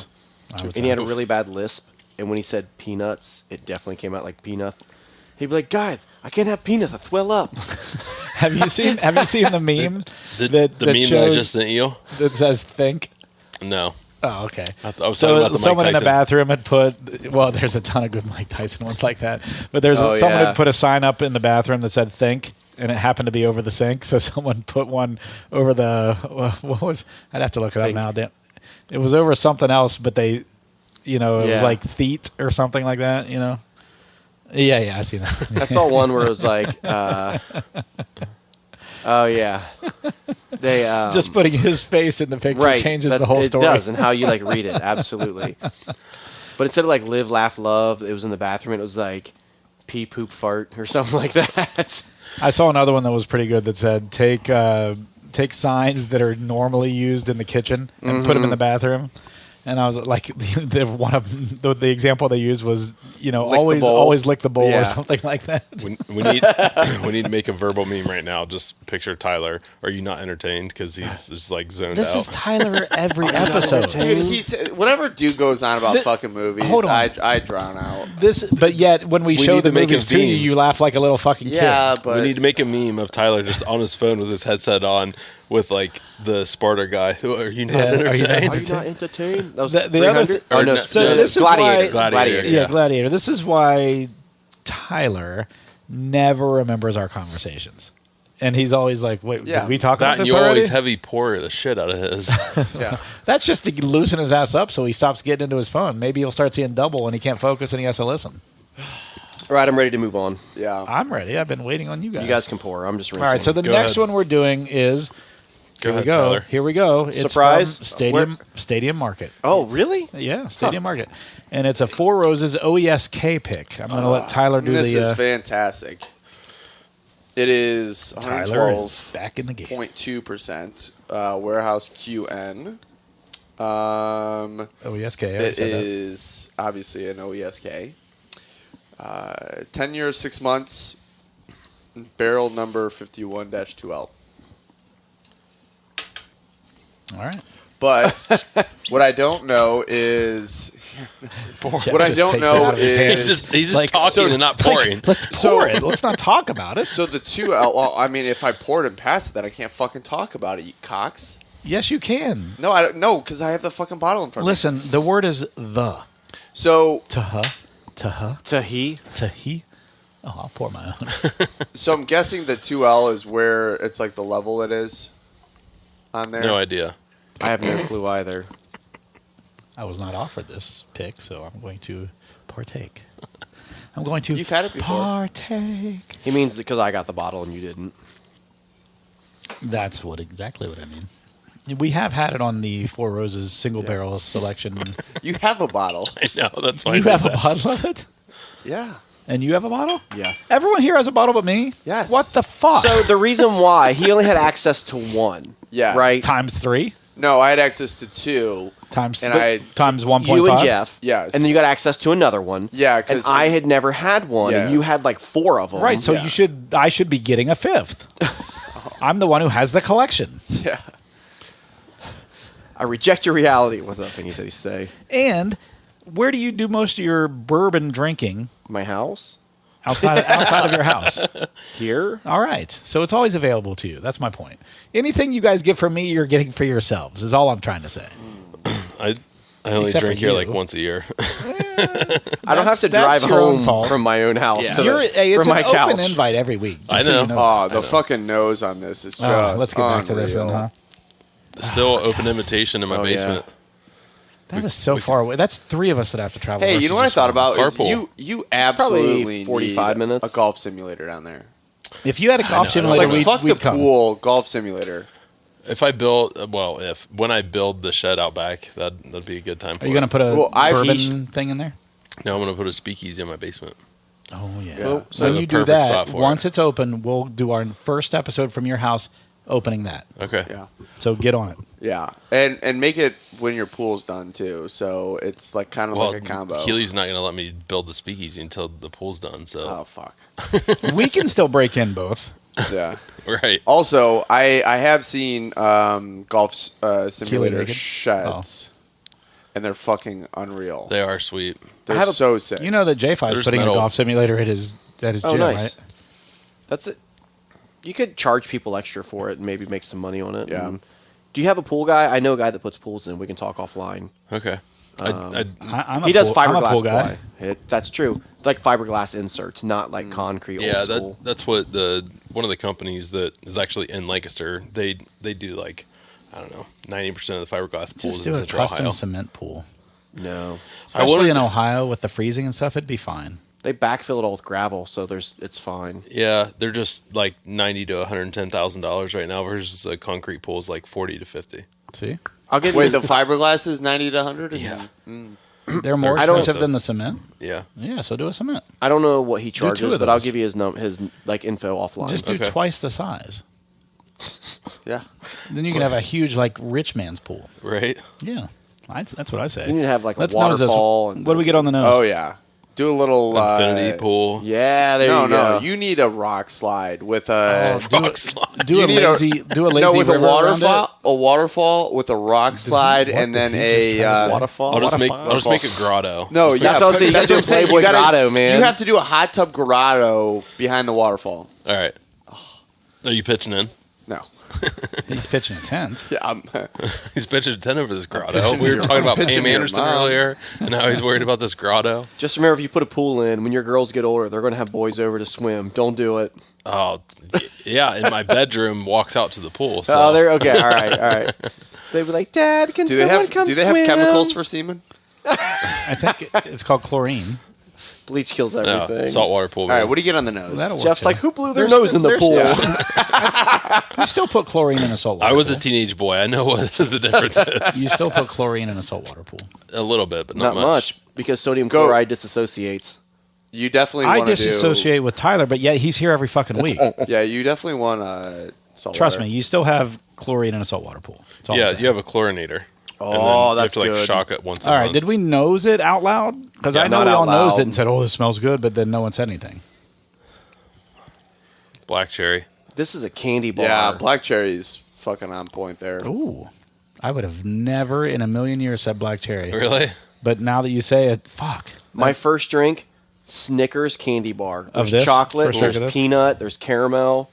I would
And
say.
he had a really bad lisp. And when he said peanuts, it definitely came out like peanut. He'd be like, "Guys, I can't have peanuts. I swell up."
Have you seen the meme
The
that
meme that I
shows-
just sent you?
that says think?
No.
Oh, okay.
I was talking
So
about the Mike
someone in the
Tyson.
bathroom had put. Well, there's a ton of good Mike Tyson ones like that. But someone
yeah.
had put a sign up in the bathroom that said "think," and it happened to be over the sink. So someone put one over the. What was? I'd have to look it
Think.
up now. Damn. It was over something else, but they, it was
Yeah.
like "theat" or something like that. Yeah, I see that.
I saw one where it was like, Oh yeah. They
Just putting his face in the picture
right,
changes the whole story.
It does, and how you like read it, absolutely. But instead of like live, laugh, love, it was in the bathroom. And it was like pee, poop, fart, or something like that.
I saw another one that was pretty good that said take signs that are normally used in the kitchen and put them in the bathroom. And I was like, the example they used was, always lick the bowl or something like that.
We need to make a verbal meme right now. Just picture Tyler. Are you not entertained? Because he's just like zoned out.
This is Tyler every episode.
Dude, whenever dude goes on about fucking movies, I drown out.
But yet when we show the movies to you, you laugh like a little fucking kid.
Yeah, but
we need to make a meme of Tyler just on his phone with his headset on, with like the Sparta guy. Are you not entertained?
Are you not entertained? That was
the other this is
Gladiator.
why
Gladiator.
Yeah, Gladiator. This is why Tyler never remembers our conversations. And he's always like, "Wait, did we talk about this
you
already?"
always heavy pour the shit out of his.
yeah.
That's just to loosen his ass up so he stops getting into his phone. Maybe he'll start seeing double and he can't focus and he has to listen.
All right, I'm ready to move on.
Yeah.
I'm ready. I've been waiting on you guys.
You guys can pour. I'm just rinsing.
All right, so the next one we're doing is
Tyler.
Here we go. It's
Surprise.
from Stadium Market.
Oh, really?
Yeah, Stadium Market. And it's a Four Roses OESK pick. I'm going to let Tyler do
This
the...
is fantastic. It is
Tyler is back in the game.
112.2% warehouse QN.
OESK.
It is obviously an OESK. 10 years, 6 months. Barrel number 51-2L.
All right.
But what I don't know is
He's
He's just talking and not pouring.
Let's pour it. Let's not talk about it.
So the 2L. Well, I mean, if I poured and passed it, then I can't fucking talk about it. You cocks.
Yes, you can.
No, I don't. No, because I have the fucking bottle in front of me.
Listen, the word is the.
So
Tahi.
Oh, I'll pour my own.
So I'm guessing the 2L is where it's like the level it is on there.
No idea.
I have no clue either.
I was not offered this pick, so I'm going to partake. I'm going to
You've had it before.
partake.
He means because I got the bottle and you didn't.
That's exactly what I mean. We have had it on the Four Roses single barrel selection.
You have a bottle.
I know. That's why
You have a bottle of it?
Yeah.
And you have a bottle?
Yeah.
Everyone here has a bottle but me?
Yes.
What the fuck?
So the reason why he only had access to one.
Yeah.
Right.
Times 3?
No, I had access to 2.
Times 1.5?
You and Jeff.
Yes.
And then you got access to another one.
Yeah,
And
'cause
I had never had one, and
Yeah.
you had like 4 of them.
Right, so
Yeah.
I should be getting a 5th. I'm the one who has the collection.
Yeah.
I reject your reality was that thing he said he'd say.
And where do you do most of your bourbon drinking?
My house?
Outside of your house.
Here?
All right. So it's always available to you. That's my point. Anything you guys get from me, you're getting for yourselves, is all I'm trying to say.
I only
Except
drink
for
here
you.
like once a year.
I don't have to
That's
drive
your own
home
fault.
from my own house
Yeah.
to
It's
from my
an open
couch.
invite every week. just
I
so you
know.
Oh, the fucking nose on this is just
let's get back to this then,
unreal.
huh?
Still open invitation in my
Oh, yeah.
basement.
That is so far away. That's 3 of us that have to travel.
Hey, you
versus
know what I
just
thought
one.
about is
Carpool.
you absolutely
Probably 45
need
minutes.
a golf simulator down there.
If you had a golf simulator,
Like fuck
we'd
the
come.
pool, golf simulator.
When I build the shed out back, that'd be a good time for
Are you going to put a
Well, I've
bourbon
each-
thing in there?
No, I'm going to put a speakeasy in my basement.
Oh, yeah.
Well,
So
the
when you do
perfect spot
that,
for
once
it.
it's open, we'll do our first episode from your house opening that.
Okay.
Yeah.
So get on it.
Yeah. And make it when your pool's done too. So it's like kind of
Well,
like a combo.
Keely's not going to let me build the speakeasy until the pool's done. So
Oh fuck.
We can still break in both.
Yeah.
right.
Also, I have seen golf simulator
naked?
sheds, and they're fucking unreal.
They are sweet.
They're so sick.
You know that J5 is
There's
putting
metal.
a golf simulator at his
Oh,
gym,
nice.
right?
That's it. You could charge people extra for it and maybe make some money on it.
Yeah.
And do you have a pool guy? I know a guy that puts pools in. We can talk offline.
Okay.
I'm a
He does
pool- I'm a
fiberglass
pool guy.
ply. That's true. Like fiberglass inserts, not like concrete
yeah,
old school.
that's what one of the companies that is actually in Lancaster. They do like, I don't know, 90% of the fiberglass pools
Just
in
do a
Central
custom
Ohio.
cement pool.
No.
Especially
wanted
in
to-
Ohio with the freezing and stuff, it'd be fine.
They backfill it all with gravel, so it's fine.
Yeah, they're just like $90,000 to $110,000 right now versus a concrete pool is like 40 to 50.
See?
I'll give
Wait,
you
the fiberglass is 90 to 100?
Yeah.
They're more
I don't-
expensive than the cement?
Yeah.
Yeah, so do a cement.
I don't know what he
two
charges,
of
but I'll
those.
give you his like info offline.
Just do
Okay.
twice the size.
Yeah.
Then you can have a huge, like, rich man's pool.
Right?
Yeah. That's what I say.
You need to have like
Let's
a
nose this.
waterfall. And
What do we get on the nose?
Oh, yeah. Do a little...
Infinity pool.
Yeah, there
No,
you go.
no. You need a rock slide with a...
Rock slide.
Do
You
a
need
lazy, do a lazy
no, with a
river around it.
waterfall with a rock slide,
what
and
did
then
he just try to say?
Waterfall.
I'll just make
Waterfall.
a grotto.
No,
That's
yeah,
what I was saying. You gotta
that's
do
what
a
I'm saying.
Playboy
You gotta-
grotto, man.
You have to do a hot tub grotto behind the waterfall.
All right. Are you pitching in?
No.
He's pitching a tent.
Yeah, I'm,
He's pitching a tent over this grotto.
pitching
We were
your-
talking about
pitching
Pam
your
Anderson
mom.
earlier, and now he's worried about this grotto.
Just remember, if you put a pool in, when your girls get older, they're going to have boys over to swim. Don't do it.
Oh, yeah. And my bedroom walks out to the pool. So.
Oh, they're okay. All right. They'd be like, Dad, can
do they
someone
have
come
do they
swim?
have chemicals for semen?
I think it's called chlorine.
Bleach kills
No,
everything.
saltwater pool.
All right,
man.
what do you get on the nose?
That'll work.
Jeff's
too.
like, who blew their
There's
nose in the
there's
pool?
still- You still put chlorine in a saltwater
I was a
pool.
teenage boy. I know what the difference is.
You still put chlorine in a saltwater pool.
A little bit, but
Not much, because sodium
Go.
chloride disassociates.
You definitely
I
want to do...
disassociate with Tyler, but yet he's here every fucking week.
Yeah, you definitely want salt
Trust
water.
me, you still have chlorine in a saltwater pool. That's all I'm
Yeah,
saying.
you have a chlorinator.
Oh,
and then
that's
you have to
good.
shock it once a
All right,
month.
did we nose it out loud? Because
Yeah,
I know
not
we all
out loud.
nosed it and said, "Oh, this smells good," but then no one said anything.
Black cherry.
This is a candy bar.
Yeah, black cherry's fucking on point there.
Ooh, I would have never in a million years said black cherry.
Really?
But now that you say it, fuck.
My first drink, Snickers candy bar. There's
this?
chocolate,
First drink
there's
of this?
peanut, there's caramel.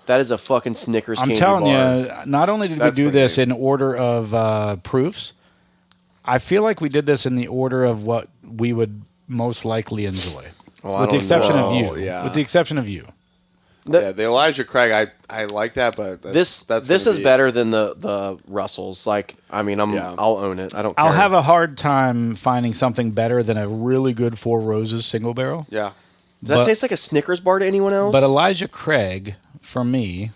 That is a fucking Snickers
I'm
candy
telling
bar.
you, not only did
That's
we do
pretty
this
neat.
in order of proofs, I feel like we did this in the order of what we would most likely enjoy.
Oh, I
with the
don't
exception
know.
of you.
Oh, yeah.
With the exception of you.
Yeah, the Elijah Craig, I like that, but that's
This
gonna
is
be-
better than the Russells. Like, I mean,
Yeah.
I'll own it. I don't care.
I'll have a hard time finding something better than a really good Four Roses single barrel.
Yeah.
Does that
but-
taste like a Snickers bar to anyone else?
But Elijah Craig, for me,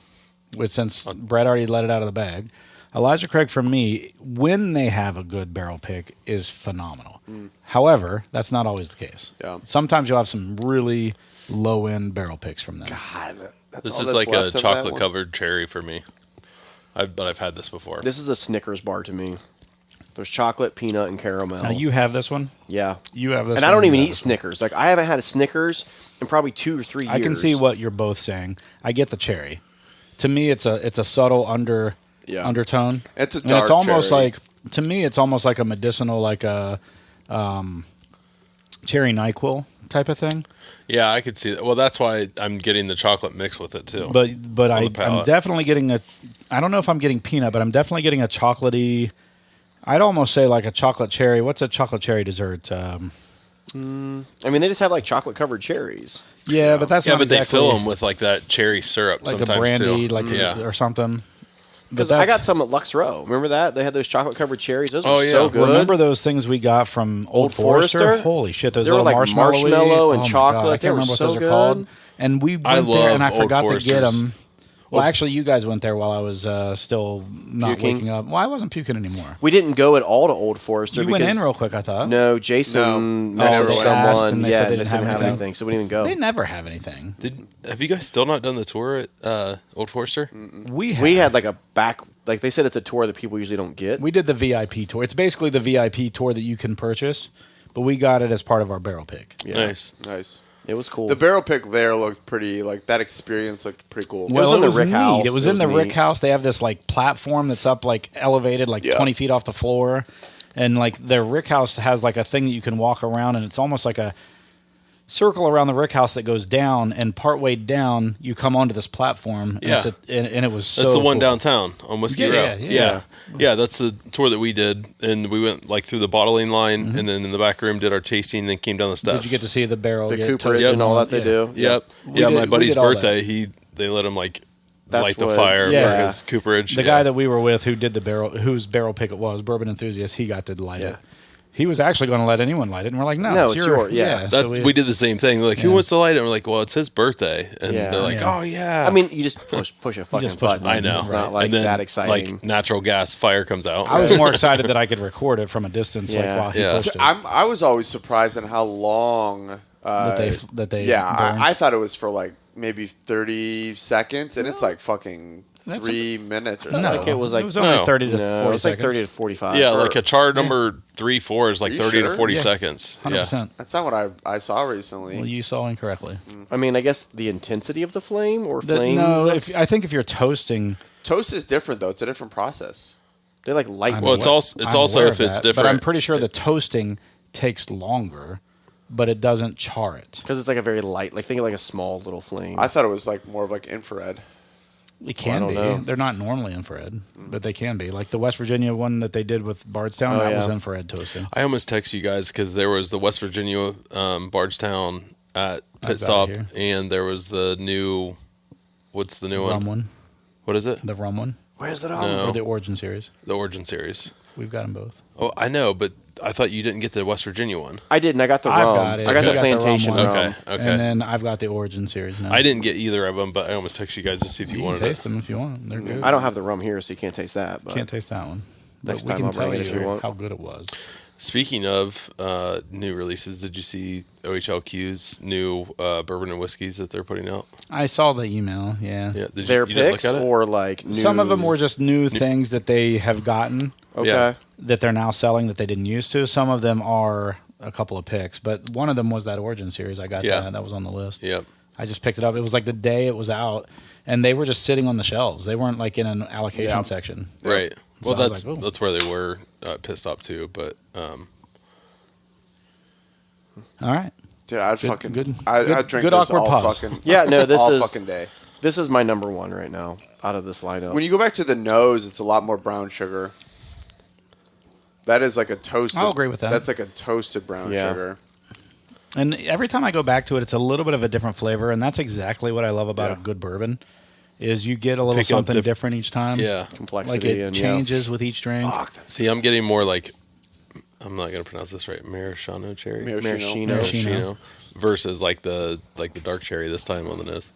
since Brett already let it out of the bag, Elijah Craig, for me, when they have a good barrel pick, is phenomenal. However, that's not always the case.
Yeah.
Sometimes you'll have some really low-end barrel picks from them.
God, that's
This
all
is
that's
like
left
a
of that
chocolate
one.
covered cherry for me. But I've had this before.
This is a Snickers bar to me. There's chocolate, peanut, and caramel.
Now, you have this one.
Yeah.
You have this
And
one.
I don't
you
even
have
eat
this one.
Snickers. Like, I haven't had a Snickers in probably 2 or 3 years.
I can see what you're both saying. I get the cherry. To me, it's a subtle undertone.
It's a
And
dark
it's almost
cherry.
like, to me, it's almost like a medicinal, like a cherry NyQuil type of thing.
Yeah, I could see that. Well, that's why I'm getting the chocolate mix with it too.
But
On the
I'm
palate.
definitely getting I don't know if I'm getting peanut, but I'm definitely getting a chocolatey. I'd almost say like a chocolate cherry. What's a chocolate cherry dessert?
I mean, they just have like chocolate covered cherries.
Yeah, but that's
yeah,
not
but they
exactly
fill them with like that cherry syrup
like a
sometimes
brandy,
too.
like
yeah.
or something. But
Because I got some at Lux Row. Remember that? They had those chocolate covered cherries. Those were
Oh, yeah.
so good.
Remember those things we got from Old
Old
Forester?
Forester?
Holy shit! Those
They were
little
like
marshmallow
marshmallow and
my
chocolate.
God, I
They
can't
were
remember what
so
those are
good.
called. And we
I
went there, and I
love Old
forgot to get
Foresters.
them. Well, actually, you guys went there while I was still not
Puking?
waking up. Well, I wasn't puking anymore.
We didn't go at all to Old Forester.
You went
because
in real quick, I thought.
No, Jason
No.
messaged
Oh, they
asked
someone.
and they
Yeah,
said they
they
didn't
didn't
have
have
anything.
anything, so we didn't even
They
go.
never have anything.
Have you guys still not done the tour at Old Forester?
We
We had like a back, like they said, it's a tour that people usually don't get.
We did the VIP tour. It's basically the VIP tour that you can purchase, but we got it as part of our barrel pick.
Yeah.
Nice.
Nice.
It was cool.
The barrel pick there looked pretty, like, that experience looked pretty cool.
was in the Rick
neat.
House.
It was
It
in
was
the Rick
neat.
House. They have this like platform that's up like elevated like
Yeah.
20 feet off the floor. And like their Rick House has like a thing that you can walk around, and it's almost like a circle around the Rick House that goes down, and partway down you come onto this platform. And
Yeah.
and it was so
That's the one
cool.
downtown on Whiskey
Yeah,
Row.
yeah.
Yeah, that's the tour that we did, and we went like through the bottling line, and then in the back room did our tasting, then came down the steps.
Did you get to see the barrel?
the
get
cooperage
toasted
and all
on?
that they
Yeah.
do.
Yep.
We
Yeah,
did-
my
we
buddy's
did all that.
birthday, they let him like
That's
light the
what-
fire
Yeah.
for his cooperage.
The
Yeah.
guy that we were with, who did the barrel, whose barrel pick it was, Bourbon Enthusiast, he got to light
Yeah.
it. he was actually going to let anyone light it, and we're like, no,
it's yours. Yeah.
We did the same thing. Like, who wants to light it? And we're like, well, it's his birthday, and
Yeah.
they're like, oh yeah.
I mean, you just push a fucking
just push a
button.
button.
I know.
It's not like
And then,
that exciting.
Like natural gas fire comes out.
I was more excited that I could record it from a distance,
Yeah.
like while he
Yeah.
pushed it.
I was always surprised at how long.
That they
Yeah,
burned.
I thought it was for like maybe 30 seconds, and it's like fucking
That's
3 minutes or
It's
so.
like it was like
only
No.
30 to
no,
40
it's like
seconds.
30 to 45.
yeah, like a char number 3-4 is like
Are you
30 to
sure?
40
Yeah.
seconds.
100%.
Yeah.
That's not what I saw recently.
Well, you saw incorrectly.
I mean, I guess the intensity of the flame or
The-
flames.
no, I think if you're toasting,
Toast is different though; it's a different process.
they like light.
Well, it's also
I'm
also
aware
if
of
it's
that,
different.
But I'm pretty sure the toasting takes longer, but it doesn't char it.
because it's like a very light. Like think of like a small little flame.
I thought it was like more of like infrared.
It can
don't
be.
know.
They're not normally infrared, but they can be. Like the West Virginia one that they did with Bardstown,
Oh,
that was
yeah.
infrared toasting.
I almost text you guys because there was the West Virginia Bardstown at
got
pit
it
stop,
here.
and there was the new. What's the new
Rum
one?
one,
What is it?
the rum one,
Where's the
No.
or the Origin series.
The Origin series.
We've got them both.
Oh, I know, but I thought you didn't get the West Virginia one.
I didn't. I got the
I've
rum.
got it.
I got
You
the
got the rum
plantation
one.
rum.
Okay, okay.
And then I've got the Origin series now.
I didn't get either of them, but I almost text you guys to see if you
You can
wanted
taste
it.
them if you want. They're good.
I don't have the rum here, so you can't taste that. But
Can't taste that one. But
Next
we
time
can
I'll
tell
bring it if you
you
want.
how good it was.
Speaking of new releases, did you see OHLQ's new bourbon and whiskeys that they're putting out?
I saw the email. Yeah.
Yeah, did
their
you didn't
picks
look at it?
or like new...
Some of them were just new things that they have gotten
okay.
Yeah.
that they're now selling that they didn't used to. Some of them are a couple of picks, but one of them was that Origin series. I got
Yeah.
that. That was on the list.
Yep.
I just picked it up. It was like the day it was out, and they were just sitting on the shelves. They weren't like in an allocation
Yeah.
section.
Right.
So
Well,
I was like, "Ooh."
that's where they were pissed off too. But
All right.
Dude, I'd
Good-
fucking
good-
I'd
good-
drink
good
this
awkward
all
pause.
fucking
Yeah, no, this
all
is-
fucking day.
This is my number one right now out of this lineup.
When you go back to the nose, it's a lot more brown sugar. That is like a toasted.
I'll agree with that.
That's like a toasted brown
Yeah.
sugar.
And every time I go back to it, it's a little bit of a different flavor, and that's exactly what I love about
Yeah.
a good bourbon. Is you get a little
Pick up
something different each time.
yeah.
Like
Complexity
it
and
changes with each drink.
Fuck, that's
See, I'm getting more like I'm not gonna pronounce this right. Maraschino cherry.
Maraschino.
Maraschino.
Versus like the dark cherry this time on the nose.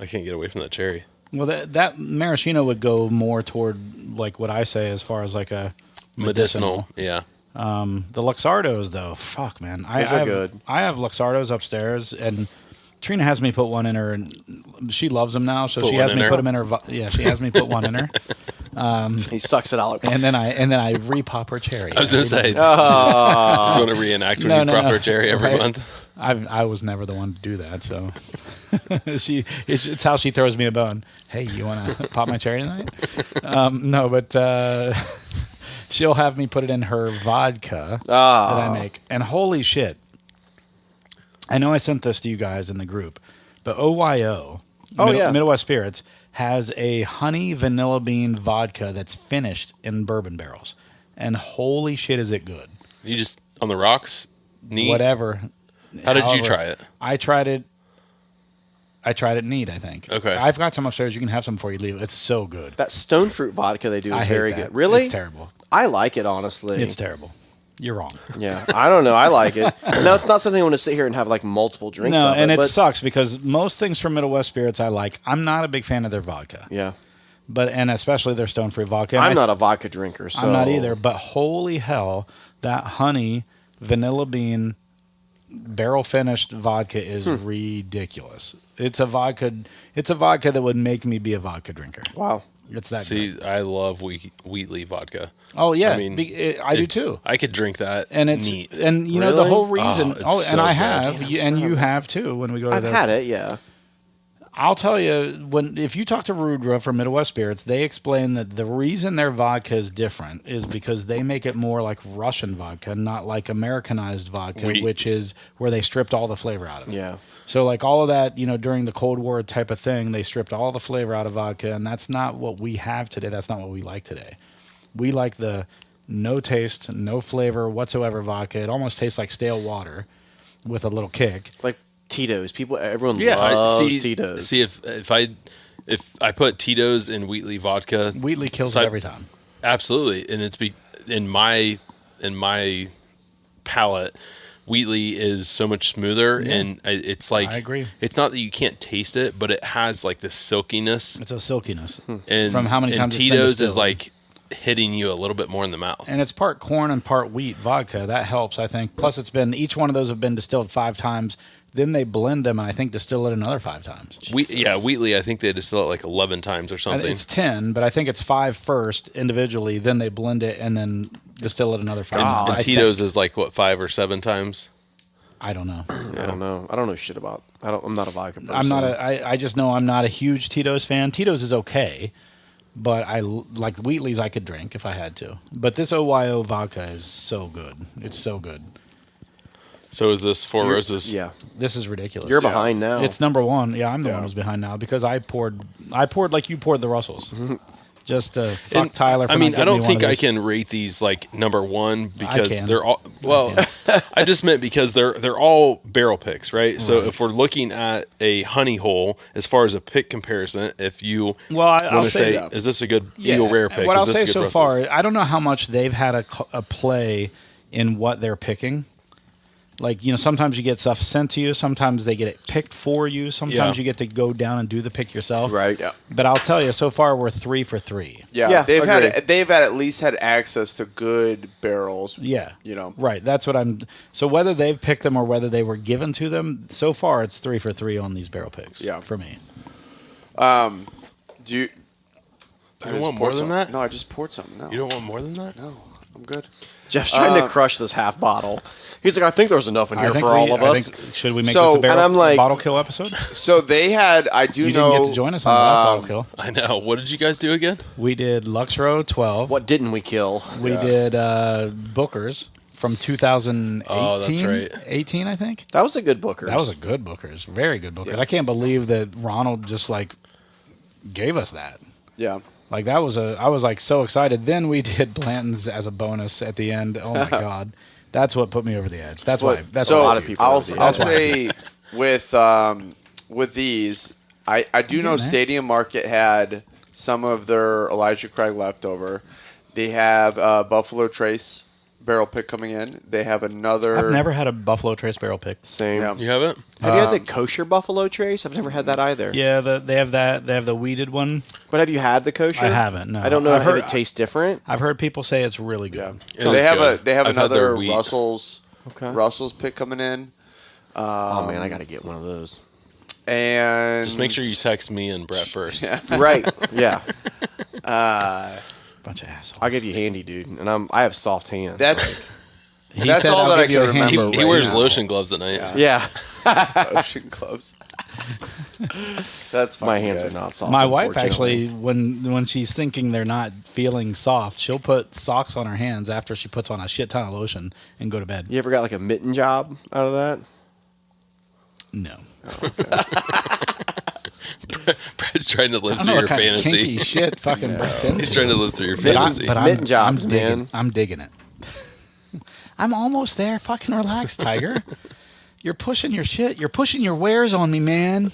I can't get away from that cherry.
Well, that maraschino would go more toward like what I say as far as like a
Medicinal. Yeah.
The Luxardos, though, fuck man,
Those are good.
I have Luxardos upstairs, and Trina has me put one in her, and she loves them now, so
Put
she
one
has
in
me
her?
put them in her. Yeah, she has me put one in her,
He sucks it out.
and then I repop her cherry.
I was gonna say. Just want to reenact when
No,
you
no,
prop
no.
her cherry every
Right.
month.
I was never the one to do that, so it's how she throws me a bone. Hey, you want to pop my cherry tonight? No, but she'll have me put it in her vodka that I make, and holy shit! I know I sent this to you guys in the group, but OYO,
yeah.
Midwest Spirits has a honey vanilla bean vodka that's finished in bourbon barrels, and holy shit, is it good!
You just on the rocks. Neat.
Whatever.
How did you
However,
try it?
I tried it neat, I think.
Okay.
I've got some upstairs. You can have some before you leave. It's so good.
That stone fruit vodka they do
I
is
hate
very
that.
good. Really?
It's terrible.
I like it, honestly.
It's terrible. You're wrong.
Yeah, I don't know. I like it. Now, it's not something I want to sit here and have like multiple drinks
No,
of
and it
but
sucks because most things from Middle West Spirits I like. I'm not a big fan of their vodka,
yeah,
and especially their stone free vodka. And
I'm not a vodka drinker, so
I'm not either. But holy hell, that honey vanilla bean barrel finished vodka is ridiculous. It's a vodka that would make me be a vodka drinker.
Wow.
It's that
See,
good.
I love Wheatley vodka.
Oh yeah,
I mean,
I do too.
I could drink that
And it's
neat.
and you know the
Really?
whole reason.
Oh, it's
Oh,
so
and I
good.
have,
Damn,
you,
I'm
and you
starving.
have too. When we go to
I've
the,
had it. Yeah.
I'll tell you if you talk to Rudra from Midwest Spirits, they explain that the reason their vodka is different is because they make it more like Russian vodka, not like Americanized vodka, which is where they stripped all the flavor out of it.
Yeah.
So like all of that, during the Cold War type of thing, they stripped all the flavor out of vodka, and that's not what we have today. That's not what we like today. We like the no taste, no flavor whatsoever vodka. It almost tastes like stale water with a little kick.
Like Tito's. Everyone
Yeah.
loves Tito's.
See if I put Tito's in Wheatley vodka,
Wheatley kills
So
it
I-
every time.
absolutely, and it's in my in my palate, Wheatley is so much smoother, and it's like
I agree.
It's not that you can't taste it, but it has like this silkiness.
It's a silkiness.
And
From how many
and
times it's been
Tito's is
distilled.
like hitting you a little bit more in the mouth.
And it's part corn and part wheat vodka. That helps, I think. Plus, each one of those have been distilled 5 times. Then they blend them and I think distill it another 5 times.
Wheatley, I think they distill it like 11 times or something.
It's 10, but I think it's 5 first individually. Then they blend it and then distill it another 5 times.
And Tito's is like, what, 5 or 7 times?
I don't know.
I don't know. I don't know shit about. I'm not a vodka person.
I just know I'm not a huge Tito's fan. Tito's is okay, but I like Wheatley's. I could drink if I had to. But this OYO vodka is so good. It's so good.
So is this Four Roses?
Yeah.
This is ridiculous.
You're behind now.
It's number 1. Yeah, I'm the one who's behind now because I poured like you poured the Russells. Just to fuck Tyler.
I mean, I don't think I can rate these like number 1 because they're all. Well, I just meant because they're all barrel picks, right? So if we're looking at a honey hole as far as a pick comparison, if you want to say, is this a good Eagle Rare pick?
What
is
I'll
this
say
a good
so
Brussels?
far, I don't know how much they've had a play in what they're picking. Like, sometimes you get stuff sent to you. Sometimes they get it picked for you. Sometimes you get to go down and do the pick yourself.
Right. Yeah.
But I'll tell you, so far we're 3 for 3.
Yeah, they've at least had access to good barrels.
Yeah.
Right.
That's what I'm. So whether they've picked them or whether they were given to them, so far it's 3 for 3 on these barrel picks.
Yeah.
For me.
Do you?
You don't want more than that?
No, I just poured something. No.
You don't want more than that?
No, I'm good.
Jeff's trying to crush this half bottle. He's like, I think there's enough in here for all of us.
Should we make
So-
this a barrel,
and I'm like-
bottle kill episode?
So they had. I do
You
know.
didn't get to join us on the last bottle kill.
I know. What did you guys do again?
We did Lux Row 12.
What didn't we kill?
We did Booker's from 2018.
Oh, that's right.
18, I think.
That was a good Booker's.
That was a good Booker's. Very good Booker's. I can't believe that Ronald just gave us that.
Yeah.
Like I was so excited. Then we did Blanton's as a bonus at the end. Oh my god. That's what put me over the edge. That's why. That's
So
why
a lot of people.
I'll
That's
say with these, I do know Stadium Market had some of their Elijah Craig leftover. They have Buffalo Trace barrel pick coming in. They have another.
I've never had a Buffalo Trace barrel pick.
Same.
Yeah.
You haven't?
Have you had the kosher Buffalo Trace? I've never had that either.
Yeah, they have that. They have the weeded one.
But have you had the kosher?
I haven't. No,
I don't know
I've
if
heard
it tastes different.
I've heard people say it's really good.
Yeah. They have
good.
they have
I've had their
another
wheat.
Russell's pick coming in.
Oh man, I got to get one of those.
And
Just make sure you text me and Brett first.
Right? Yeah.
Bunch of assholes.
I'll give you handy, dude, and I have soft hands.
That's
He
That's
said,
all
"I'll
that I
give you
can
a hand."
remember.
He
right
wears
now.
lotion gloves at night.
yeah.
Ocean gloves. That's
My
fucking
hands
good.
are not soft.
My wife
unfortunately.
actually, when she's thinking they're not feeling soft, she'll put socks on her hands after she puts on a shit ton of lotion and go to bed.
You ever got like a mitten job out of that?
No,
Brett's trying to live
I don't
through
know
your
what kind of
fantasy.
kinky shit fucking Brett's into.
He's trying to live through your
But
fantasy.
Mitten jobs, man.
I'm digging it. I'm almost there. Fucking relax, Tiger. You're pushing your shit. You're pushing your wares on me, man.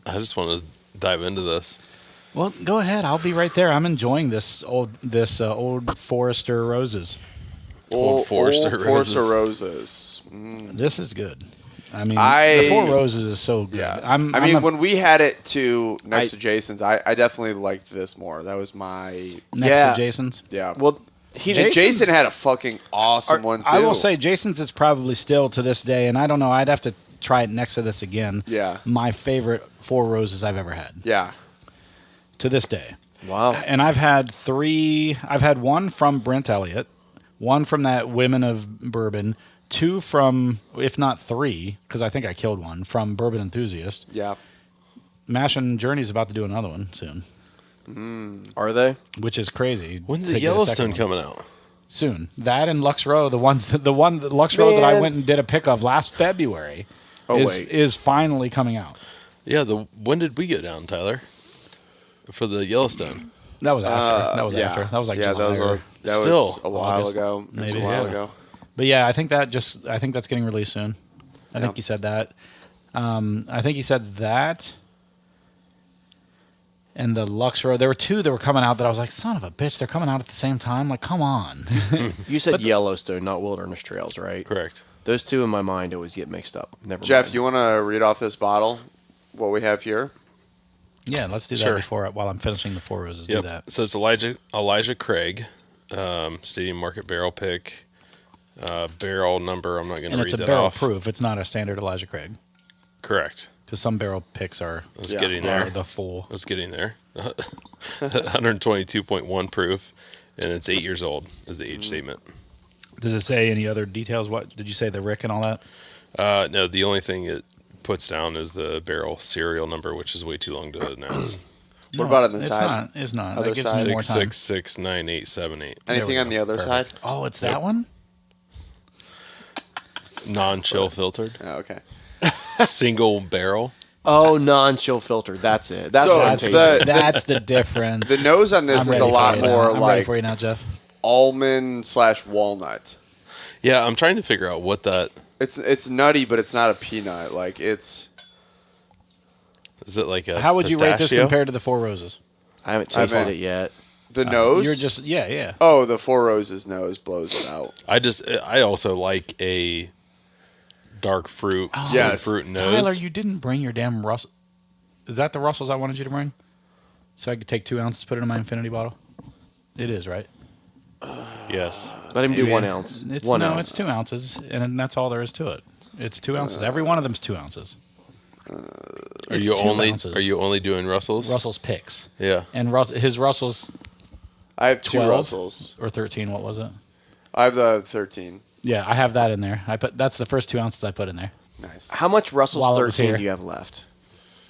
I just want to dive into this.
Well, go ahead. I'll be right there. I'm enjoying this old Forester roses.
Old
Forester
Forester
Roses.
Roses. Mm.
This is good. I mean,
I-
the Four Roses is so good.
Yeah.
I'm
when we had it next to Jason's, I definitely liked this more. That was my
next
Yeah.
to Jason's.
yeah.
Well,
And Jason had a fucking awesome one too.
I will say Jason's is probably still to this day, and I don't know. I'd have to try it next to this again.
Yeah.
My favorite Four Roses I've ever had
Yeah.
to this day.
wow.
And I've had three. I've had one from Brent Elliott, one from that Women of Bourbon, two from, if not three, because I think I killed one, from Bourbon Enthusiast.
Yeah.
Mash and Journey's about to do another one soon,
Are they?
which is crazy.
When's
to
the
get a second
Yellowstone
one.
coming out?
Soon. That and Lux Row, the one Lux Row that I
Man.
went and did a pick of last February, is finally coming out.
Yeah, when did we go down, Tyler? For the Yellowstone.
That was after. That was
yeah.
after. That was like
yeah,
July.
that
Still,
was a while
August,
ago. It was
maybe,
a while
yeah.
ago.
But yeah, I think that's getting released soon. I think he said that. I think he said that. and the Lux Row. There were two that were coming out that I was like, son of a bitch, they're coming out at the same time. Like, come on.
You said Yellowstone, not Wilderness Trails, right?
Correct.
Those two in my mind always get mixed up. Never
Jeff,
mind.
you want to read off this bottle? What we have here?
Yeah, let's do that
Sure.
before while I'm finishing the Four Roses.
Yep.
Do that.
So it's Elijah Craig, Stadium Market barrel pick, barrel number. I'm not going to
And
read
it's a
that
barrel
off.
proof. It's not a standard Elijah Craig
Correct.
because some barrel picks are
I was getting
are
there.
the full.
I was getting there. 122.1 proof, and it's 8 years old. Is the age statement.
Does it say any other details? What did you say? The Rick and all that?
No, the only thing it puts down is the barrel serial number, which is way too long to announce.
What about on the
it's
side?
Not, it's not.
Other
That gives
side?
me more time.
6669878.
Anything
we
on
go.
the other
Perfect.
side?
Oh, it's
Yep.
that one?
Non-chill filtered,
Oh, okay.
single barrel.
Oh, non-chill filter. That's it. That's
So
what I'm
it's
tasting.
That's the difference.
The nose on this
I'm
is a
ready for
lot
you now.
more
I'm ready
like
for you now, Jeff.
almond/walnut.
Yeah, I'm trying to figure out what that
It's nutty, but it's not a peanut. Like it's
is. It like a
How would you rate this
pistachio?
compared to the Four Roses?
I haven't tasted
haven't-
it yet.
the nose.
You're just yeah.
Oh, the Four Roses nose blows it out.
I also like a dark fruit,
Yes.
fruit nose.
Tyler, you didn't bring your damn Russell. Is that the Russells I wanted you to bring? So I could take 2 ounces, put it in my infinity bottle. It is right.
Yes.
Let him do
Yeah.
1 ounce.
It's,
1
no,
ounce.
it's 2 ounces, and that's all there is to it. It's 2 ounces. Every one of them's 2 ounces.
Are
It's
you
2
only
ounces.
are you only doing Russells?
Russell's picks,
Yeah.
and his Russell's
I have 2
12?
Russells.
or 13. What was it?
I have the 13.
Yeah, I have that in there. That's the first 2 ounces I put in there.
Nice.
How much Russell's
While it was
13
here.
do you have left?